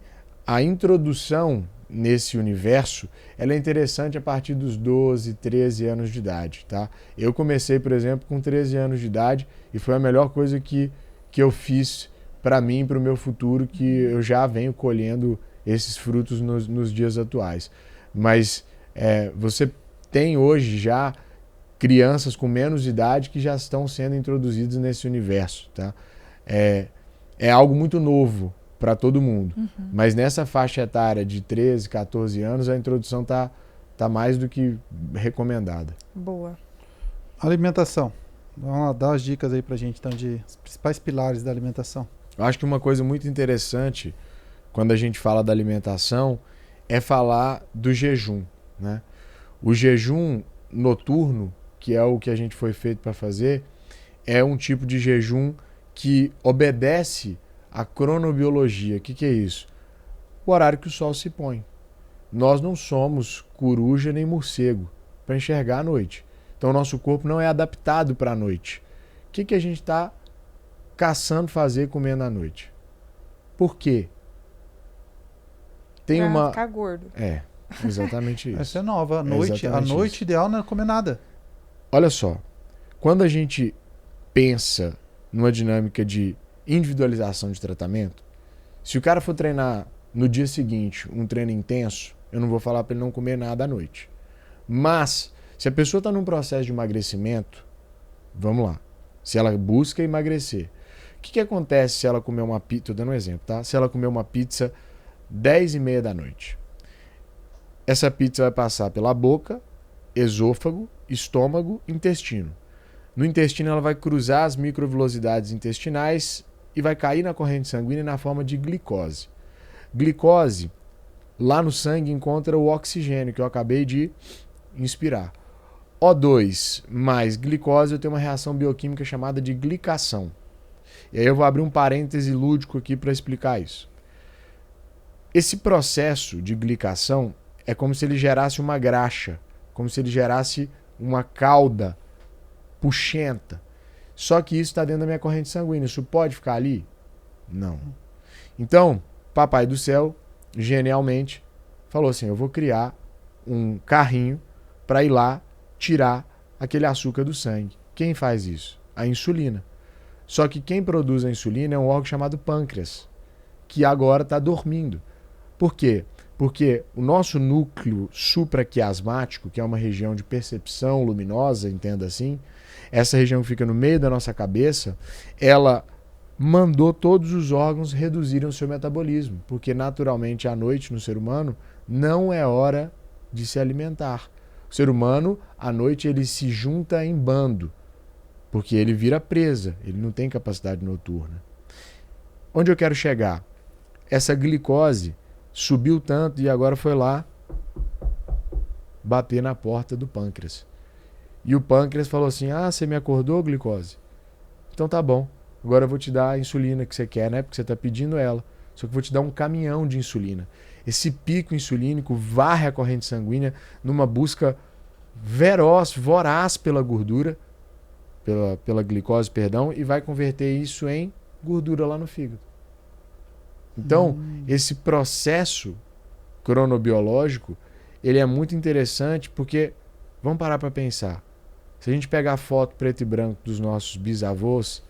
a introdução nesse universo, ela é interessante a partir dos 12, 13 anos de idade, tá? Eu comecei, por exemplo, com 13 anos de idade e foi a melhor coisa que eu fiz para mim e para o meu futuro, que eu já venho colhendo esses frutos nos dias atuais. Mas você tem hoje já crianças com menos idade que já estão sendo introduzidas nesse universo, tá? É algo muito novo para todo mundo. Mas nessa faixa etária de 13, 14 anos, a introdução tá mais do que recomendada. Boa. Alimentação. Vamos lá, dar as dicas aí pra gente, então, de os principais pilares da alimentação. Eu acho que uma coisa muito interessante quando a gente fala da alimentação é falar do jejum, né? O jejum noturno, que é o que a gente foi feito para fazer, é um tipo de jejum que obedece à cronobiologia. O que é isso? O horário que o sol se põe. Nós não somos coruja nem morcego para enxergar à noite. Então o nosso corpo não é adaptado para a noite. O que a gente está caçando fazer comendo à noite? Por quê? Tem pra ficar gordo. Exatamente isso. Essa é nova. A noite ideal não é comer nada. Olha só, quando a gente pensa numa dinâmica de individualização de tratamento, se o cara for treinar no dia seguinte um treino intenso, eu não vou falar para ele não comer nada à noite. Mas, se a pessoa está num processo de emagrecimento, vamos lá, se ela busca emagrecer, o que acontece se ela comer uma pizza, estou dando um exemplo, tá? Se ela comer uma pizza 10h30 da noite. Essa pizza vai passar pela boca, esôfago, estômago, intestino. No intestino ela vai cruzar as microvilosidades intestinais e vai cair na corrente sanguínea na forma de glicose. Glicose, lá no sangue encontra o oxigênio que eu acabei de inspirar. O2 mais glicose, eu tenho uma reação bioquímica chamada de glicação. E aí eu vou abrir um parêntese lúdico aqui para explicar isso. Esse processo de glicação é como se ele gerasse uma graxa, como se ele gerasse uma cauda puxenta. Só que isso está dentro da minha corrente sanguínea. Isso pode ficar ali? Não. Então, Papai do Céu, genialmente, falou assim, eu vou criar um carrinho para ir lá tirar aquele açúcar do sangue. Quem faz isso? A insulina. Só que quem produz a insulina é um órgão chamado pâncreas, que agora está dormindo. Por quê? Porque o nosso núcleo supraquiasmático, que é uma região de percepção luminosa, entenda assim, essa região que fica no meio da nossa cabeça, ela mandou todos os órgãos reduzirem o seu metabolismo, porque naturalmente à noite no ser humano não é hora de se alimentar. O ser humano, à noite, ele se junta em bando. porque ele vira presa, ele não tem capacidade noturna. Onde eu quero chegar? Essa glicose subiu tanto e agora foi lá bater na porta do pâncreas. E o pâncreas falou assim: ah, você me acordou, glicose? Então tá bom, agora eu vou te dar a insulina que você quer, né? Porque você está pedindo ela. Só que eu vou te dar um caminhão de insulina. Esse pico insulínico varre a corrente sanguínea numa busca voraz pela gordura, pela glicose, perdão, e vai converter isso em gordura lá no fígado. Então, esse processo cronobiológico, ele é muito interessante porque, vamos parar para pensar, se a gente pegar a foto preto e branco dos nossos bisavós,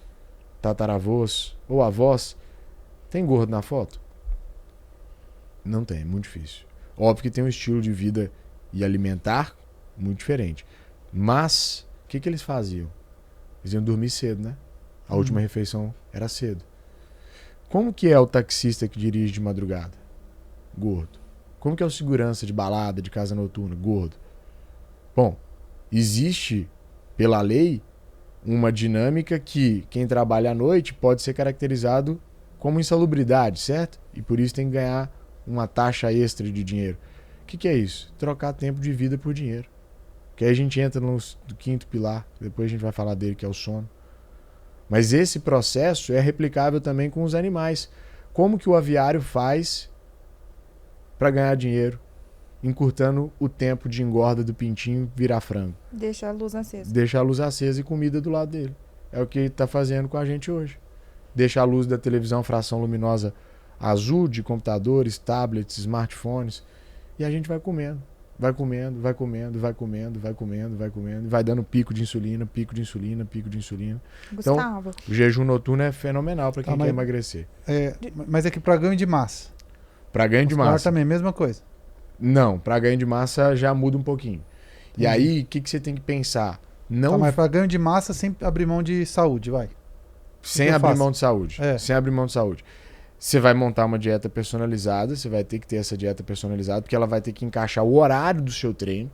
tataravós ou avós, tem gordo na foto? Não tem, é muito difícil. Óbvio que tem um estilo de vida e alimentar muito diferente. Mas, o que eles faziam? Eles iam dormir cedo, né? A última refeição era cedo. Como que é o taxista que dirige de madrugada? Gordo. Como que é o segurança de balada, de casa noturna? Gordo. Bom, existe, pela lei, uma dinâmica que quem trabalha à noite pode ser caracterizado como insalubridade, certo? E por isso tem que ganhar uma taxa extra de dinheiro. O que é isso? Trocar tempo de vida por dinheiro. Que aí a gente entra no quinto pilar, depois a gente vai falar dele, que é o sono. Mas esse processo é replicável também com os animais. Como que o aviário faz para ganhar dinheiro, encurtando o tempo de engorda do pintinho virar frango? Deixa a luz acesa. Deixa a luz acesa e comida do lado dele. É o que ele está fazendo com a gente hoje. Deixa a luz da televisão fração luminosa azul de computadores, tablets, smartphones, e a gente vai comendo. Vai comendo, vai comendo, vai comendo, vai comendo, vai comendo, vai dando pico de insulina, pico de insulina, pico de insulina. Gustavo. Então, o jejum noturno é fenomenal para quem quer emagrecer. Mas é que para ganho de massa. Para ganho de massa. também, mesma coisa. Não, para ganho de massa já muda um pouquinho. E aí, o que você tem que pensar? Não... mas para ganho de massa, sem abrir mão de saúde, vai. Sem abrir mão de saúde. Sem abrir mão de saúde. Você vai montar uma dieta personalizada, você vai ter que ter essa dieta personalizada, porque ela vai ter que encaixar o horário do seu treino,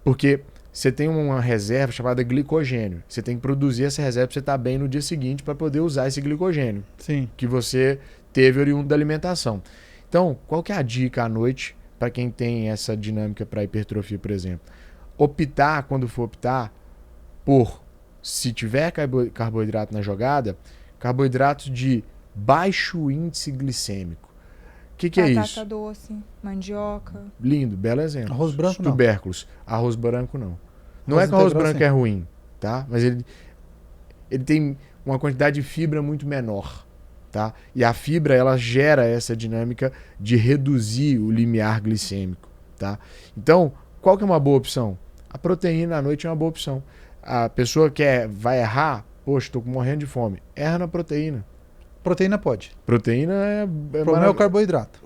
porque você tem uma reserva chamada glicogênio. Você tem que produzir essa reserva para você estar bem no dia seguinte para poder usar esse glicogênio. Sim. Que você teve oriundo da alimentação. Então, qual que é a dica à noite para quem tem essa dinâmica para hipertrofia, por exemplo? Optar, quando for optar, por, se tiver carboidrato na jogada, carboidratos de baixo índice glicêmico. O que é isso? Batata doce, mandioca. Lindo, belo exemplo. Arroz branco tubérculos. Não. Arroz branco não. Não é que o arroz branco é ruim, tá? Mas ele tem uma quantidade de fibra muito menor, tá? E a fibra, ela gera essa dinâmica de reduzir o limiar glicêmico, tá? Então, qual que é uma boa opção? A proteína à noite é uma boa opção. A pessoa que vai errar, poxa, estou morrendo de fome. Erra na proteína. Proteína pode. Proteína o problema é o carboidrato.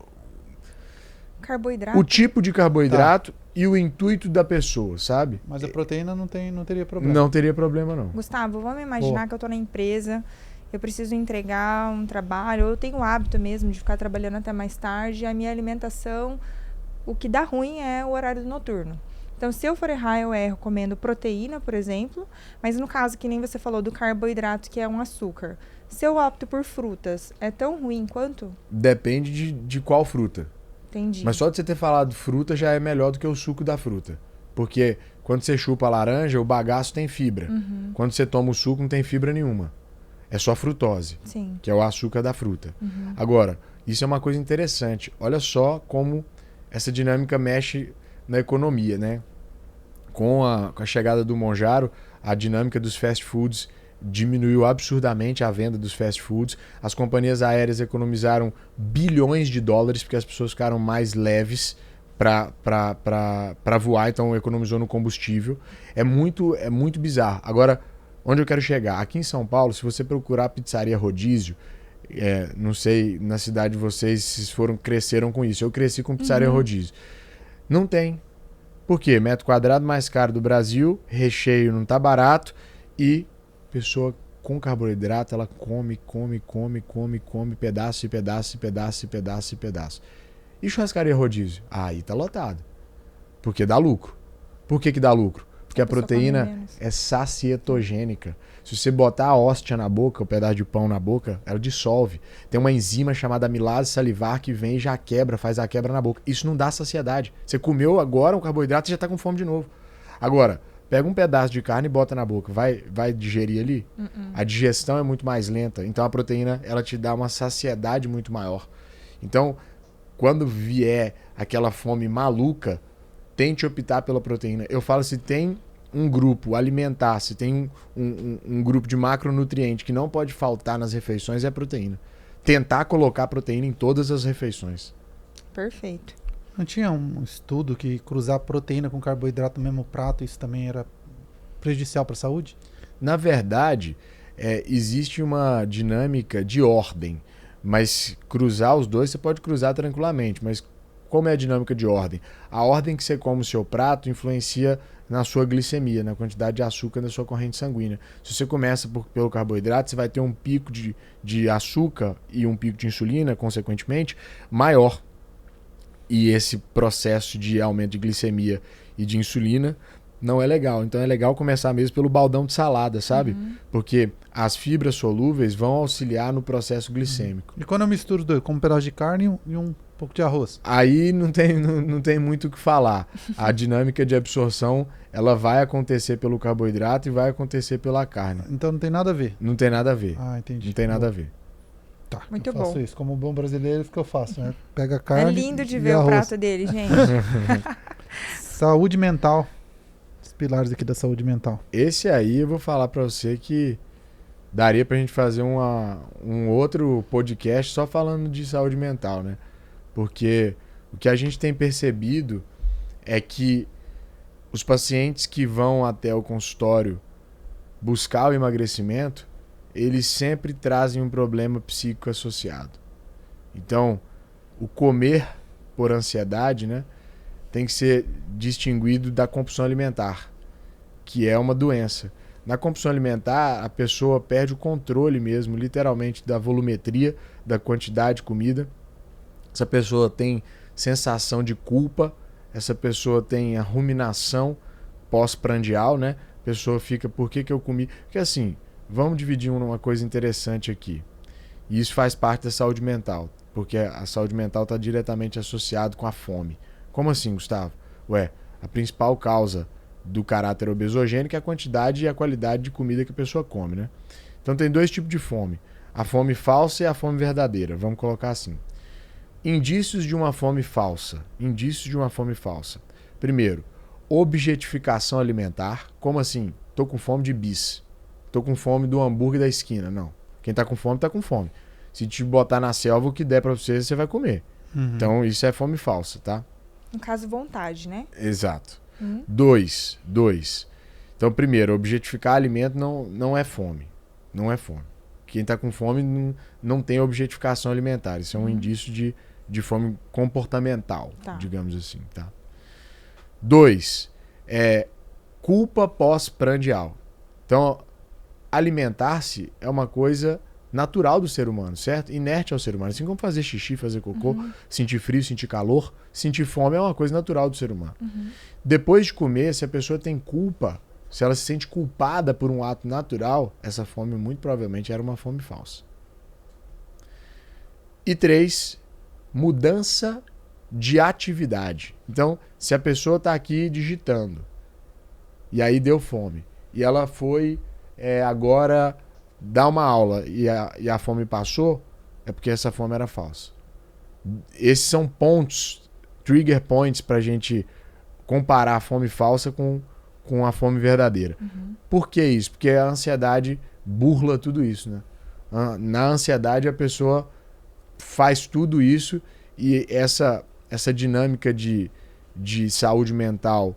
Carboidrato? O tipo de carboidrato e o intuito da pessoa, sabe? Mas a proteína não teria problema. Não teria problema, não. Gustavo, vamos imaginar que eu estou na empresa, eu preciso entregar um trabalho, eu tenho o hábito mesmo de ficar trabalhando até mais tarde, a minha alimentação, o que dá ruim é o horário noturno. Então, se eu for errar, eu erro comendo proteína, por exemplo, mas no caso, que nem você falou, do carboidrato, que é um açúcar. Se eu opto por frutas, é tão ruim quanto? Depende de qual fruta. Entendi. Mas só de você ter falado fruta já é melhor do que o suco da fruta. Porque quando você chupa a laranja, o bagaço tem fibra. Uhum. Quando você toma o suco, não tem fibra nenhuma. É só frutose, Sim. que é o açúcar da fruta. Uhum. Agora, isso é uma coisa interessante. Olha só como essa dinâmica mexe na economia, né? Com a chegada do Monjaro, a dinâmica dos fast foods diminuiu absurdamente a venda dos fast foods. As companhias aéreas economizaram bilhões de dólares porque as pessoas ficaram mais leves para voar, então economizou no combustível. É muito bizarro. Agora, onde eu quero chegar? Aqui em São Paulo, se você procurar pizzaria rodízio, não sei na cidade de vocês se cresceram com isso. Eu cresci com pizzaria rodízio. Não tem. Por quê? Metro quadrado mais caro do Brasil, recheio não tá barato e pessoa com carboidrato, ela come, pedaço. E churrascaria rodízio? Aí tá lotado. Porque dá lucro. Por que dá lucro? Porque a proteína é sacietogênica. Se você botar a hóstia na boca, o pedaço de pão na boca, ela dissolve. Tem uma enzima chamada amilase salivar que vem e já quebra, faz a quebra na boca. Isso não dá saciedade. Você comeu agora um carboidrato e já tá com fome de novo. Agora, pega um pedaço de carne e bota na boca. Vai digerir ali? A digestão é muito mais lenta. Então a proteína, ela te dá uma saciedade muito maior. Então, quando vier aquela fome maluca, tente optar pela proteína. Eu falo, se tem um grupo alimentar, se tem um grupo de macronutriente que não pode faltar nas refeições, é a proteína. Tentar colocar proteína em todas as refeições. Perfeito. Não tinha um estudo que cruzar proteína com carboidrato no mesmo prato, isso também era prejudicial para a saúde? Na verdade, existe uma dinâmica de ordem, mas cruzar os dois você pode cruzar tranquilamente, mas como é a dinâmica de ordem? A ordem que você come o seu prato influencia na sua glicemia, na quantidade de açúcar da sua corrente sanguínea. Se você começa pelo carboidrato, você vai ter um pico de açúcar e um pico de insulina, consequentemente, maior. E esse processo de aumento de glicemia e de insulina não é legal. Então é legal começar mesmo pelo baldão de salada, sabe? Porque as fibras solúveis vão auxiliar no processo glicêmico. E quando eu misturo os dois, como um pedaço de carne e um pouco de arroz? Aí não tem muito o que falar. A dinâmica de absorção, ela vai acontecer pelo carboidrato e vai acontecer pela carne. Então não tem nada a ver? Não tem nada a ver. Ah, entendi. Não tem nada a ver. Tá, Muito eu faço bom. isso. Como um bom brasileiro, isso que eu faço, né? Pega a carne. É lindo de e ver o arroz. prato dele, gente. Saúde mental. Os pilares aqui da saúde mental. Esse aí eu vou falar pra você que daria pra gente fazer um outro podcast só falando de saúde mental, né? Porque o que a gente tem percebido é que os pacientes que vão até o consultório buscar o emagrecimento, eles sempre trazem um problema psíquico associado. Então, o comer por ansiedade, né, tem que ser distinguido da compulsão alimentar, que é uma doença. Na compulsão alimentar, a pessoa perde o controle mesmo, literalmente, da volumetria, da quantidade de comida. Essa pessoa tem sensação de culpa, essa pessoa tem a ruminação pós-prandial, né? A pessoa fica, por que eu comi? Porque assim, vamos dividir uma coisa interessante aqui. E isso faz parte da saúde mental, porque a saúde mental está diretamente associada com a fome. Como assim, Gustavo? A principal causa do caráter obesogênico é a quantidade e a qualidade de comida que a pessoa come, né? Então tem dois tipos de fome. A fome falsa e a fome verdadeira. Vamos colocar assim. Indícios de uma fome falsa. Indícios de uma fome falsa. Primeiro, objetificação alimentar. Como assim? Tô com fome de bis. Tô com fome do hambúrguer da esquina. Não. Quem tá com fome, tá com fome. Se te botar na selva, o que der pra você, você vai comer. Então, isso é fome falsa, tá? No caso, vontade, né? Exato. 2. Então, primeiro, objetificar alimento não é fome. Não é fome. Quem tá com fome não tem objetificação alimentar. Isso é um indício de fome comportamental, digamos assim, tá? 2. Culpa pós-prandial. Então, alimentar-se é uma coisa natural do ser humano, certo? Inerte ao ser humano. Assim como fazer xixi, fazer cocô, sentir frio, sentir calor, sentir fome é uma coisa natural do ser humano. Depois de comer, se a pessoa tem culpa, se ela se sente culpada por um ato natural, essa fome muito provavelmente era uma fome falsa. E 3, mudança de atividade. Então, se a pessoa está aqui digitando e aí deu fome e ela foi agora dar uma aula e a fome passou, é porque essa fome era falsa. Esses são pontos, trigger points, para a gente comparar a fome falsa com a fome verdadeira. Por que isso? Porque a ansiedade burla tudo isso, né? Na ansiedade a pessoa faz tudo isso e essa dinâmica de saúde mental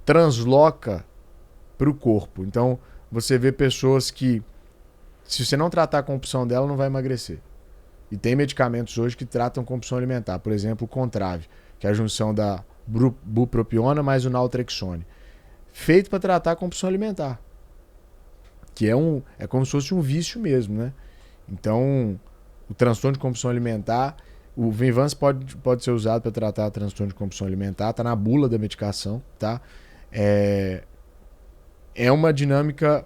transloca para o corpo. Então você vê pessoas que, se você não tratar a compulsão dela, não vai emagrecer. E tem medicamentos hoje que tratam compulsão alimentar. Por exemplo, o Contrave, que é a junção da bupropiona mais o naltrexone. Feito para tratar a compulsão alimentar. Que é como se fosse um vício mesmo, né? Então, o transtorno de compulsão alimentar, o Venvance pode ser usado para tratar transtorno de compulsão alimentar, tá na bula da medicação, tá? é uma dinâmica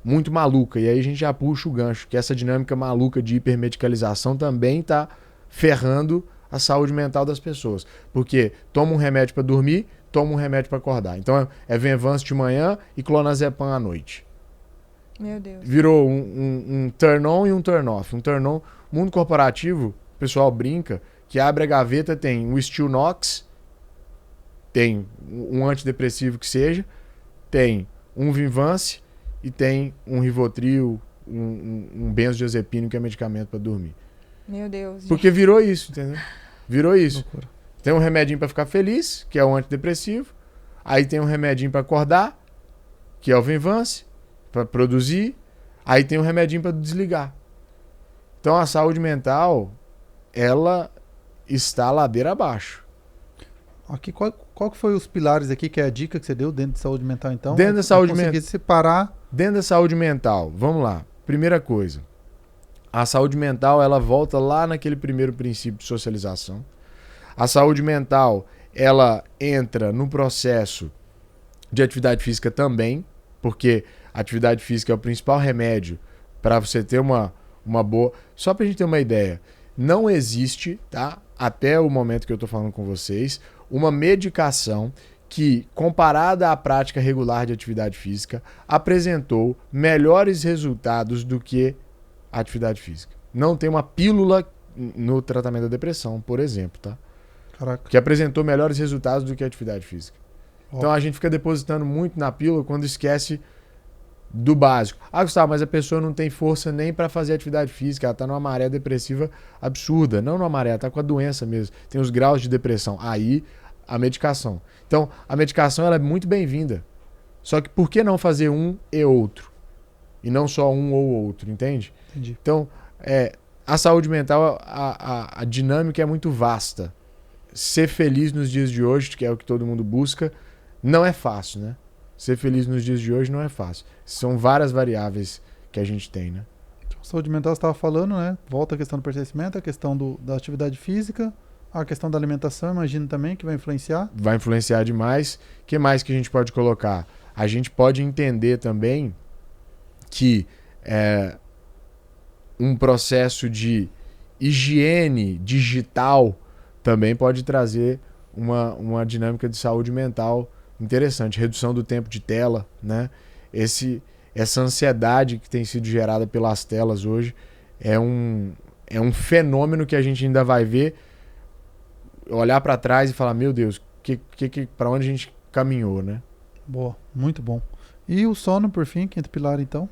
muito maluca. E aí a gente já puxa o gancho, que essa dinâmica maluca de hipermedicalização também está ferrando a saúde mental das pessoas. Porque toma um remédio para dormir, toma um remédio para acordar. Então é Venvanse de manhã e clonazepam à noite. Meu Deus. Virou um turn-on e um turn-off. Um turn-on, mundo corporativo, o pessoal brinca, que abre a gaveta, tem um Stilnox, tem um antidepressivo que seja, tem um Venvanse e tem um Rivotril, um benzodiazepínico, que é medicamento para dormir. Meu Deus. Porque virou isso, entendeu? Virou isso. Loucura. Tem um remedinho para ficar feliz, que é o antidepressivo. Aí tem um remedinho para acordar, que é o Venvanse, para produzir. Aí tem um remedinho para desligar. Então a saúde mental, ela está ladeira abaixo. Aqui, qual que foi os pilares aqui, que é a dica que você deu dentro de saúde mental, então? Dentro da saúde mental. Conseguir separar. Dentro da saúde mental, vamos lá. Primeira coisa, a saúde mental, ela volta lá naquele primeiro princípio de socialização. A saúde mental, ela entra no processo de atividade física também, porque a atividade física é o principal remédio para você ter uma boa... Só para a gente ter uma ideia, não existe, tá? Até o momento que eu estou falando com vocês, uma medicação que, comparada à prática regular de atividade física, apresentou melhores resultados do que a atividade física. Não tem uma pílula no tratamento da depressão, por exemplo, tá? Caraca. Que apresentou melhores resultados do que a atividade física. Então a gente fica depositando muito na pílula quando esquece do básico. Ah, Gustavo, mas a pessoa não tem força nem para fazer atividade física, ela tá numa maré depressiva absurda. Não numa maré, ela tá com a doença mesmo. Tem os graus de depressão. Aí, a medicação. Então, a medicação ela é muito bem-vinda. Só que por que não fazer um e outro? E não só um ou outro, entende? Entendi. Então, a saúde mental, a dinâmica é muito vasta. Ser feliz nos dias de hoje, que é o que todo mundo busca, não é fácil, né? Ser feliz nos dias de hoje não é fácil. São várias variáveis que a gente tem, né? Então, saúde mental você estava falando, né? Volta a questão do pertencimento, a questão da atividade física, a questão da alimentação, imagino também, que vai influenciar. Vai influenciar demais. O que mais que a gente pode colocar? A gente pode entender também que um processo de higiene digital também pode trazer uma dinâmica de saúde mental interessante. Redução do tempo de tela, né? Essa ansiedade que tem sido gerada pelas telas hoje é um fenômeno que a gente ainda vai ver, olhar para trás e falar, meu Deus, para onde a gente caminhou, né? Boa, muito bom. E o sono, por fim, quinto pilar, então?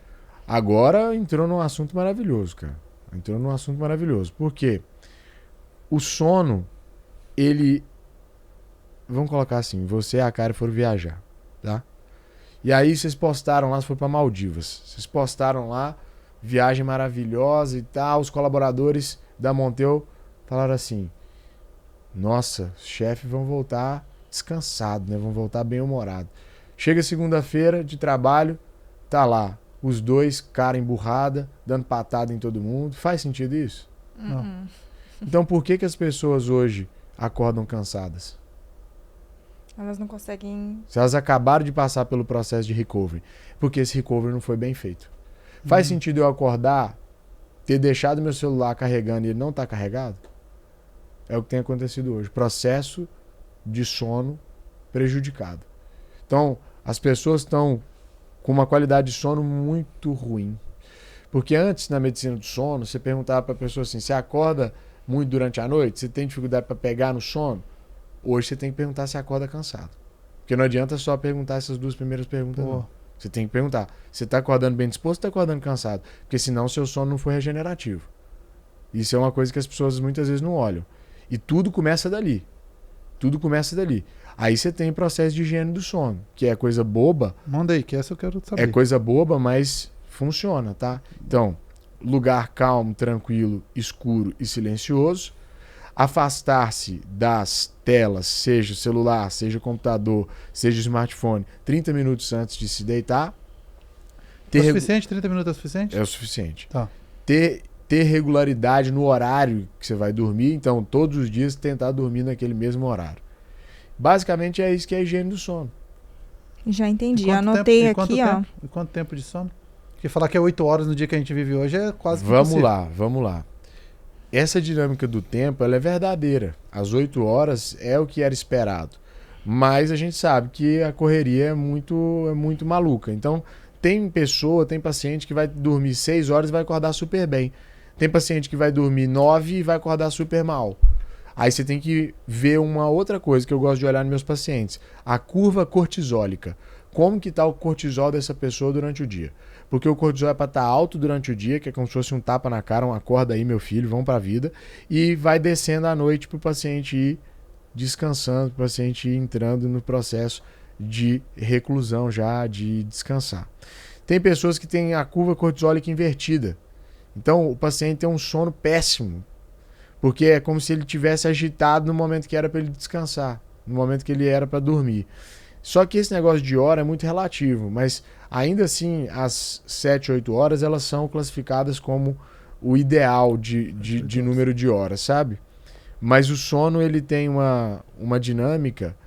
Agora entrou num assunto maravilhoso, cara. Entrou num assunto maravilhoso. Por quê? O sono, ele... Vamos colocar assim, você e a Karen foram viajar, tá? E aí vocês postaram lá, vocês foram pra Maldivas. Vocês postaram lá, viagem maravilhosa e tal. Os colaboradores da Monteu falaram assim, nossa, os chefes vão voltar descansados, né? Vão voltar bem-humorados. Chega segunda-feira de trabalho, tá lá, os dois, cara emburrada, dando patada em todo mundo. Faz sentido isso? Não. Então por que as pessoas hoje acordam cansadas? Elas não conseguem... Se elas acabaram de passar pelo processo de recovery. Porque esse recovery não foi bem feito. Faz sentido eu acordar, ter deixado meu celular carregando e ele não tá carregado? É o que tem acontecido hoje. Processo de sono prejudicado. Então, as pessoas estão com uma qualidade de sono muito ruim. Porque antes, na medicina do sono, você perguntava para a pessoa assim, você acorda muito durante a noite? Você tem dificuldade para pegar no sono? Hoje você tem que perguntar se acorda cansado. Porque não adianta só perguntar essas duas primeiras perguntas, não. Você tem que perguntar, você está acordando bem disposto ou está acordando cansado? Porque senão seu sono não foi regenerativo. Isso é uma coisa que as pessoas muitas vezes não olham. E tudo começa dali. Tudo começa dali. Aí você tem processo de higiene do sono, que é coisa boba. Manda aí, que essa eu quero saber. É coisa boba, mas funciona, tá? Então, lugar calmo, tranquilo, escuro e silencioso. Afastar-se das telas, seja celular, seja computador, seja smartphone, 30 minutos antes de se deitar. É o suficiente? 30 minutos é o suficiente? É o suficiente. Tá. Ter regularidade no horário que você vai dormir, então todos os dias tentar dormir naquele mesmo horário. Basicamente é isso que é a higiene do sono. Já entendi. Anotei aqui, ó. E quanto tempo de sono? Porque falar que é 8 horas no dia que a gente vive hoje é quase que Vamos lá. Essa dinâmica do tempo, ela é verdadeira. As 8 horas é o que era esperado. Mas a gente sabe que a correria é muito maluca. Então, tem paciente que vai dormir 6 horas e vai acordar super bem. Tem paciente que vai dormir 9 e vai acordar super mal. Aí você tem que ver uma outra coisa que eu gosto de olhar nos meus pacientes. A curva cortisólica. Como que está o cortisol dessa pessoa durante o dia? Porque o cortisol é para estar alto durante o dia, que é como se fosse um tapa na cara, um acorda aí, meu filho, vamos para a vida. E vai descendo à noite para o paciente ir descansando, para o paciente ir entrando no processo de reclusão já, de descansar. Tem pessoas que têm a curva cortisólica invertida. Então o paciente tem um sono péssimo. Porque é como se ele tivesse agitado no momento que era para ele descansar, no momento que ele era para dormir. Só que esse negócio de hora é muito relativo, mas ainda assim as 7, 8 horas elas são classificadas como o ideal de número de horas, sabe? Mas o sono ele tem uma dinâmica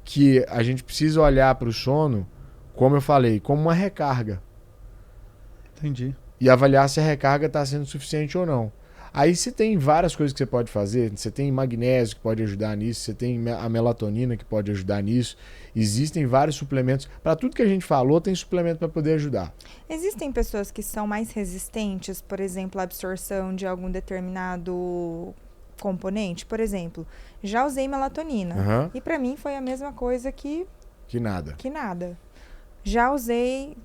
que a gente precisa olhar para o sono, como eu falei, como uma recarga. Entendi. E avaliar se a recarga está sendo suficiente ou não. Aí você tem várias coisas que você pode fazer. Você tem magnésio que pode ajudar nisso. Você tem a melatonina que pode ajudar nisso. Existem vários suplementos. Para tudo que a gente falou, tem suplemento para poder ajudar. Existem pessoas que são mais resistentes, por exemplo, à absorção de algum determinado componente? Por exemplo, já usei melatonina. E para mim foi a mesma coisa que nada. Já usei,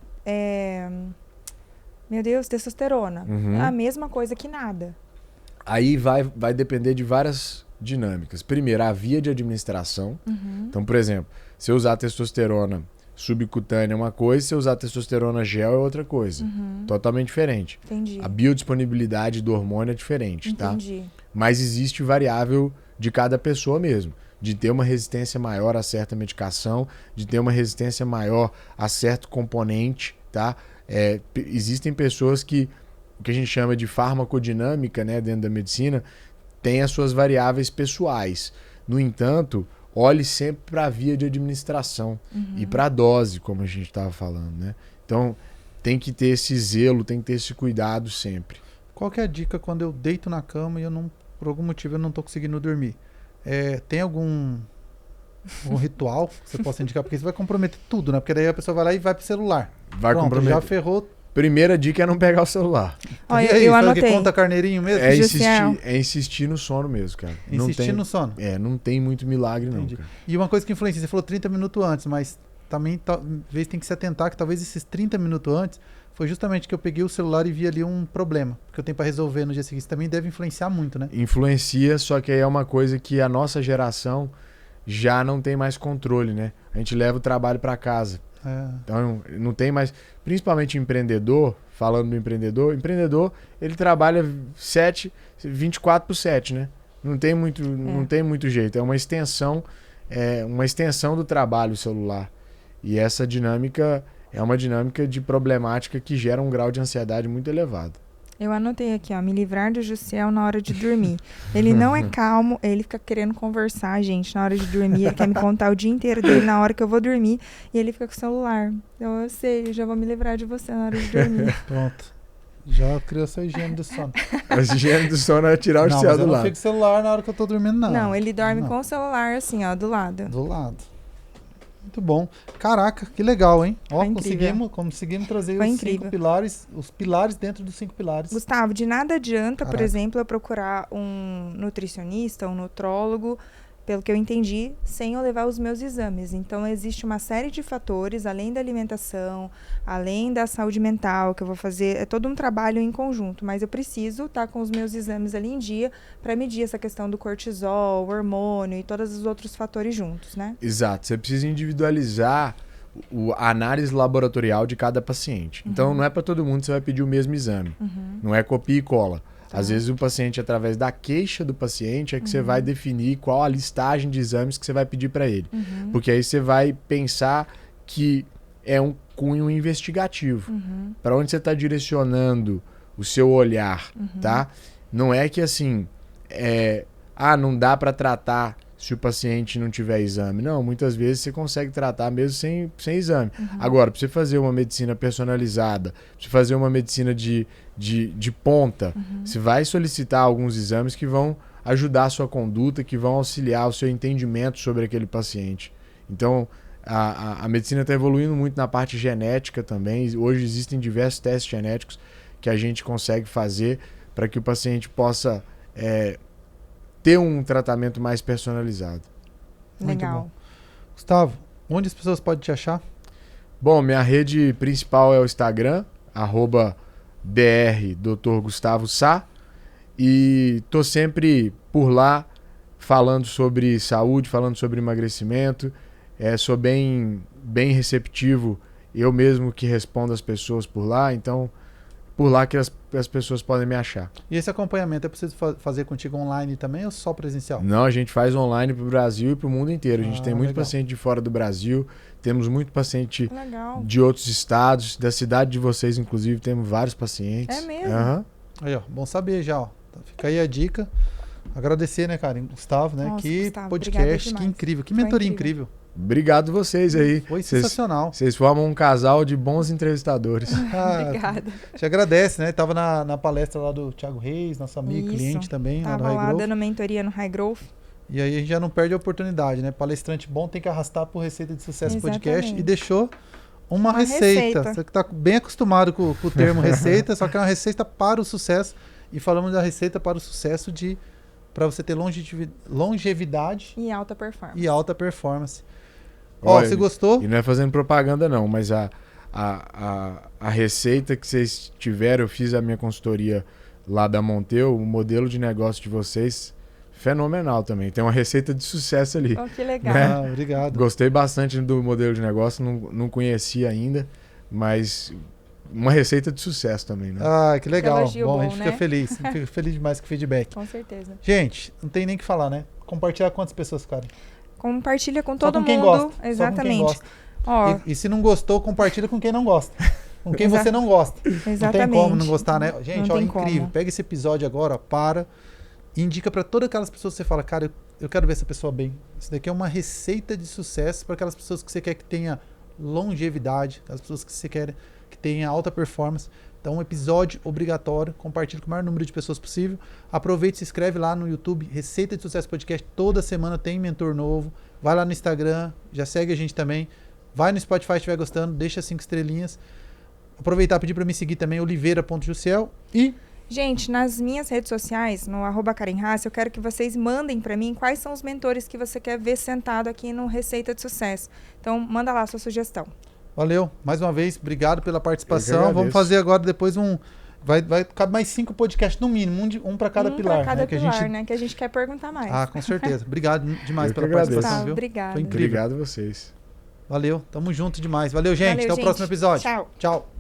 testosterona. A mesma coisa que nada. Aí vai depender de várias dinâmicas. Primeiro, a via de administração. Então, por exemplo, se eu usar testosterona subcutânea é uma coisa, se eu usar testosterona gel é outra coisa. Totalmente diferente. Entendi. A biodisponibilidade do hormônio é diferente, Entendi. tá? Mas existe variável de cada pessoa mesmo. De ter uma resistência maior a certa medicação, de ter uma resistência maior a certo componente, tá? Existem pessoas que o que a gente chama de farmacodinâmica, né, dentro da medicina, tem as suas variáveis pessoais. No entanto, olhe sempre para a via de administração e para a dose, como a gente estava falando, né? Então, tem que ter esse zelo, tem que ter esse cuidado sempre. Qual que é a dica quando eu deito na cama e por algum motivo eu não estou conseguindo dormir? Tem algum ritual que você possa indicar? Porque isso vai comprometer tudo, né? Porque daí a pessoa vai lá e vai pro celular. Vai comprometer. Já ferrou. Primeira dica é não pegar o celular. Olha, eu anotei. Que conta carneirinho mesmo? Insistir no sono mesmo, cara. No sono? Não tem muito milagre. Entendi. Não, cara. E uma coisa que influencia, você falou 30 minutos antes, mas também talvez tem que se atentar que talvez esses 30 minutos antes foi justamente que eu peguei o celular e vi ali um problema que eu tenho para resolver no dia seguinte. Isso também deve influenciar muito, né? Influencia, só que aí é uma coisa que a nossa geração já não tem mais controle, né? A gente leva o trabalho para casa. Então não tem mais, principalmente empreendedor, falando do empreendedor ele trabalha 24/7, né? Não tem muito jeito, é uma extensão do trabalho celular. E essa dinâmica é uma dinâmica de problemática que gera um grau de ansiedade muito elevado. Eu anotei aqui, ó, me livrar do Jussiel na hora de dormir. Ele não é calmo, ele fica querendo conversar, gente, na hora de dormir. Ele quer me contar o dia inteiro dele na hora que eu vou dormir. E ele fica com o celular. Então eu sei, eu já vou me livrar de você na hora de dormir. Pronto. Já criou essa higiene do sono. A higiene do sono é tirar o Jussiel do lado. Não fica o celular na hora que eu tô dormindo, não. Não, ele dorme com o celular assim, ó, do lado. Do lado. Muito bom. Caraca, que legal, hein? Ó, conseguimos trazer Foi os incrível. 5 pilares, os pilares dentro dos 5 pilares. Gustavo, de nada adianta, por exemplo, eu procurar um nutricionista, um nutrólogo, pelo que eu entendi, sem eu levar os meus exames. Então, existe uma série de fatores, além da alimentação, além da saúde mental, que eu vou fazer, é todo um trabalho em conjunto, mas eu preciso estar com os meus exames ali em dia para medir essa questão do cortisol, o hormônio e todos os outros fatores juntos, né? Exato, você precisa individualizar a análise laboratorial de cada paciente. Então, não é para todo mundo que você vai pedir o mesmo exame. Não é copia e cola. Às vezes o paciente, através da queixa do paciente, é que você vai definir qual a listagem de exames que você vai pedir para ele. Porque aí você vai pensar que é um cunho investigativo. Para onde você está direcionando o seu olhar, tá? Não é que assim, não dá para tratar se o paciente não tiver exame. Não, muitas vezes você consegue tratar mesmo sem exame. Agora, para você fazer uma medicina personalizada, para você fazer uma medicina de ponta, você vai solicitar alguns exames que vão ajudar a sua conduta, que vão auxiliar o seu entendimento sobre aquele paciente. Então, a medicina está evoluindo muito na parte genética também. Hoje existem diversos testes genéticos que a gente consegue fazer para que o paciente possa ter um tratamento mais personalizado. Legal. Muito bom. Gustavo, onde as pessoas podem te achar? Bom, minha rede principal é o Instagram, @Dr. Gustavo Sá, e tô sempre por lá falando sobre saúde, falando sobre emagrecimento. Sou bem receptivo, eu mesmo que respondo as pessoas por lá, então por lá que as pessoas podem me achar. E esse acompanhamento é preciso fazer contigo online também ou só presencial? Não, a gente faz online para o Brasil e para o mundo inteiro. A gente tem muito legal. paciente de fora do Brasil, temos muito paciente Legal. de outros estados, da cidade de vocês, inclusive, temos vários pacientes. É mesmo? Aham. Aí, ó, bom saber já, ó. Então, fica aí a dica. Agradecer, né, cara, Gustavo, né? Nossa, que Gustavo, obrigada podcast, que demais. incrível, que Foi mentoria incrível. incrível. Obrigado vocês aí. Foi sensacional. Vocês formam um casal de bons entrevistadores. Obrigada. Te agradece, né? Tava na palestra lá do Thiago Reis, nosso amigo, Isso. cliente também, lá no Tava High lá Growth. dando mentoria no High Growth. E aí a gente já não perde a oportunidade, né? Palestrante bom tem que arrastar pro Receita de Sucesso Exatamente. Podcast e deixou uma Uma receita. receita. Você que tá bem acostumado com o termo receita, só que é uma receita para o sucesso. E falamos da receita para o sucesso para você ter longevidade E alta performance. e alta performance. Ó, Olha, você gostou? E não é fazendo propaganda não, mas a receita que vocês tiveram, eu fiz a minha consultoria lá da Monteu, o modelo de negócio de vocês, fenomenal também. Tem uma receita de sucesso ali. Oh, que legal. Né? Ah, obrigado. Gostei bastante do modelo de negócio, não conhecia ainda, mas uma receita de sucesso também, né? Ah, que legal. elogio Bom, a bom, gente né? fica feliz. Fica feliz demais com o feedback. Com certeza. Gente, não tem nem o que falar, né? Compartilhar quantas pessoas, cara? Compartilha com Só todo com quem mundo. gosta. Só com quem Exatamente. gosta. Ó, E se não gostou, compartilha com quem não gosta. Com quem você não gosta. exatamente. Não tem como não gostar, né? Gente, Não ó, tem incrível. como. Pega esse episódio agora, ó, e indica pra todas aquelas pessoas que você fala, cara, eu quero ver essa pessoa bem. Isso daqui é uma receita de sucesso para aquelas pessoas que você quer que tenha longevidade, aquelas pessoas que você quer que tenha alta performance. Então, um episódio obrigatório, compartilhe com o maior número de pessoas possível. Aproveite e se inscreve lá no YouTube, Receita de Sucesso Podcast. Toda semana tem mentor novo. Vai lá no Instagram, já segue a gente também. Vai no Spotify se estiver gostando, deixa 5 estrelinhas. Aproveitar e pedir para me seguir também, oliveira.jussiel. E Gente, nas minhas redes sociais, no @Karen Haas, eu quero que vocês mandem para mim quais são os mentores que você quer ver sentado aqui no Receita de Sucesso. Então, manda lá a sua sugestão. valeu, mais uma vez, obrigado pela Eu participação. que agradeço. Vamos fazer agora depois vai caber mais 5 podcasts no mínimo, um para cada pilar. Para cada né? Que a pilar, gente... né? Que a gente quer perguntar mais. Ah, com certeza. Obrigado demais Eu pela que agradeço. participação, Tá, viu? obrigada. Foi incrível. Obrigado a vocês. Valeu, tamo junto demais. Valeu, gente. Valeu, Até o gente. próximo episódio. Tchau. Tchau.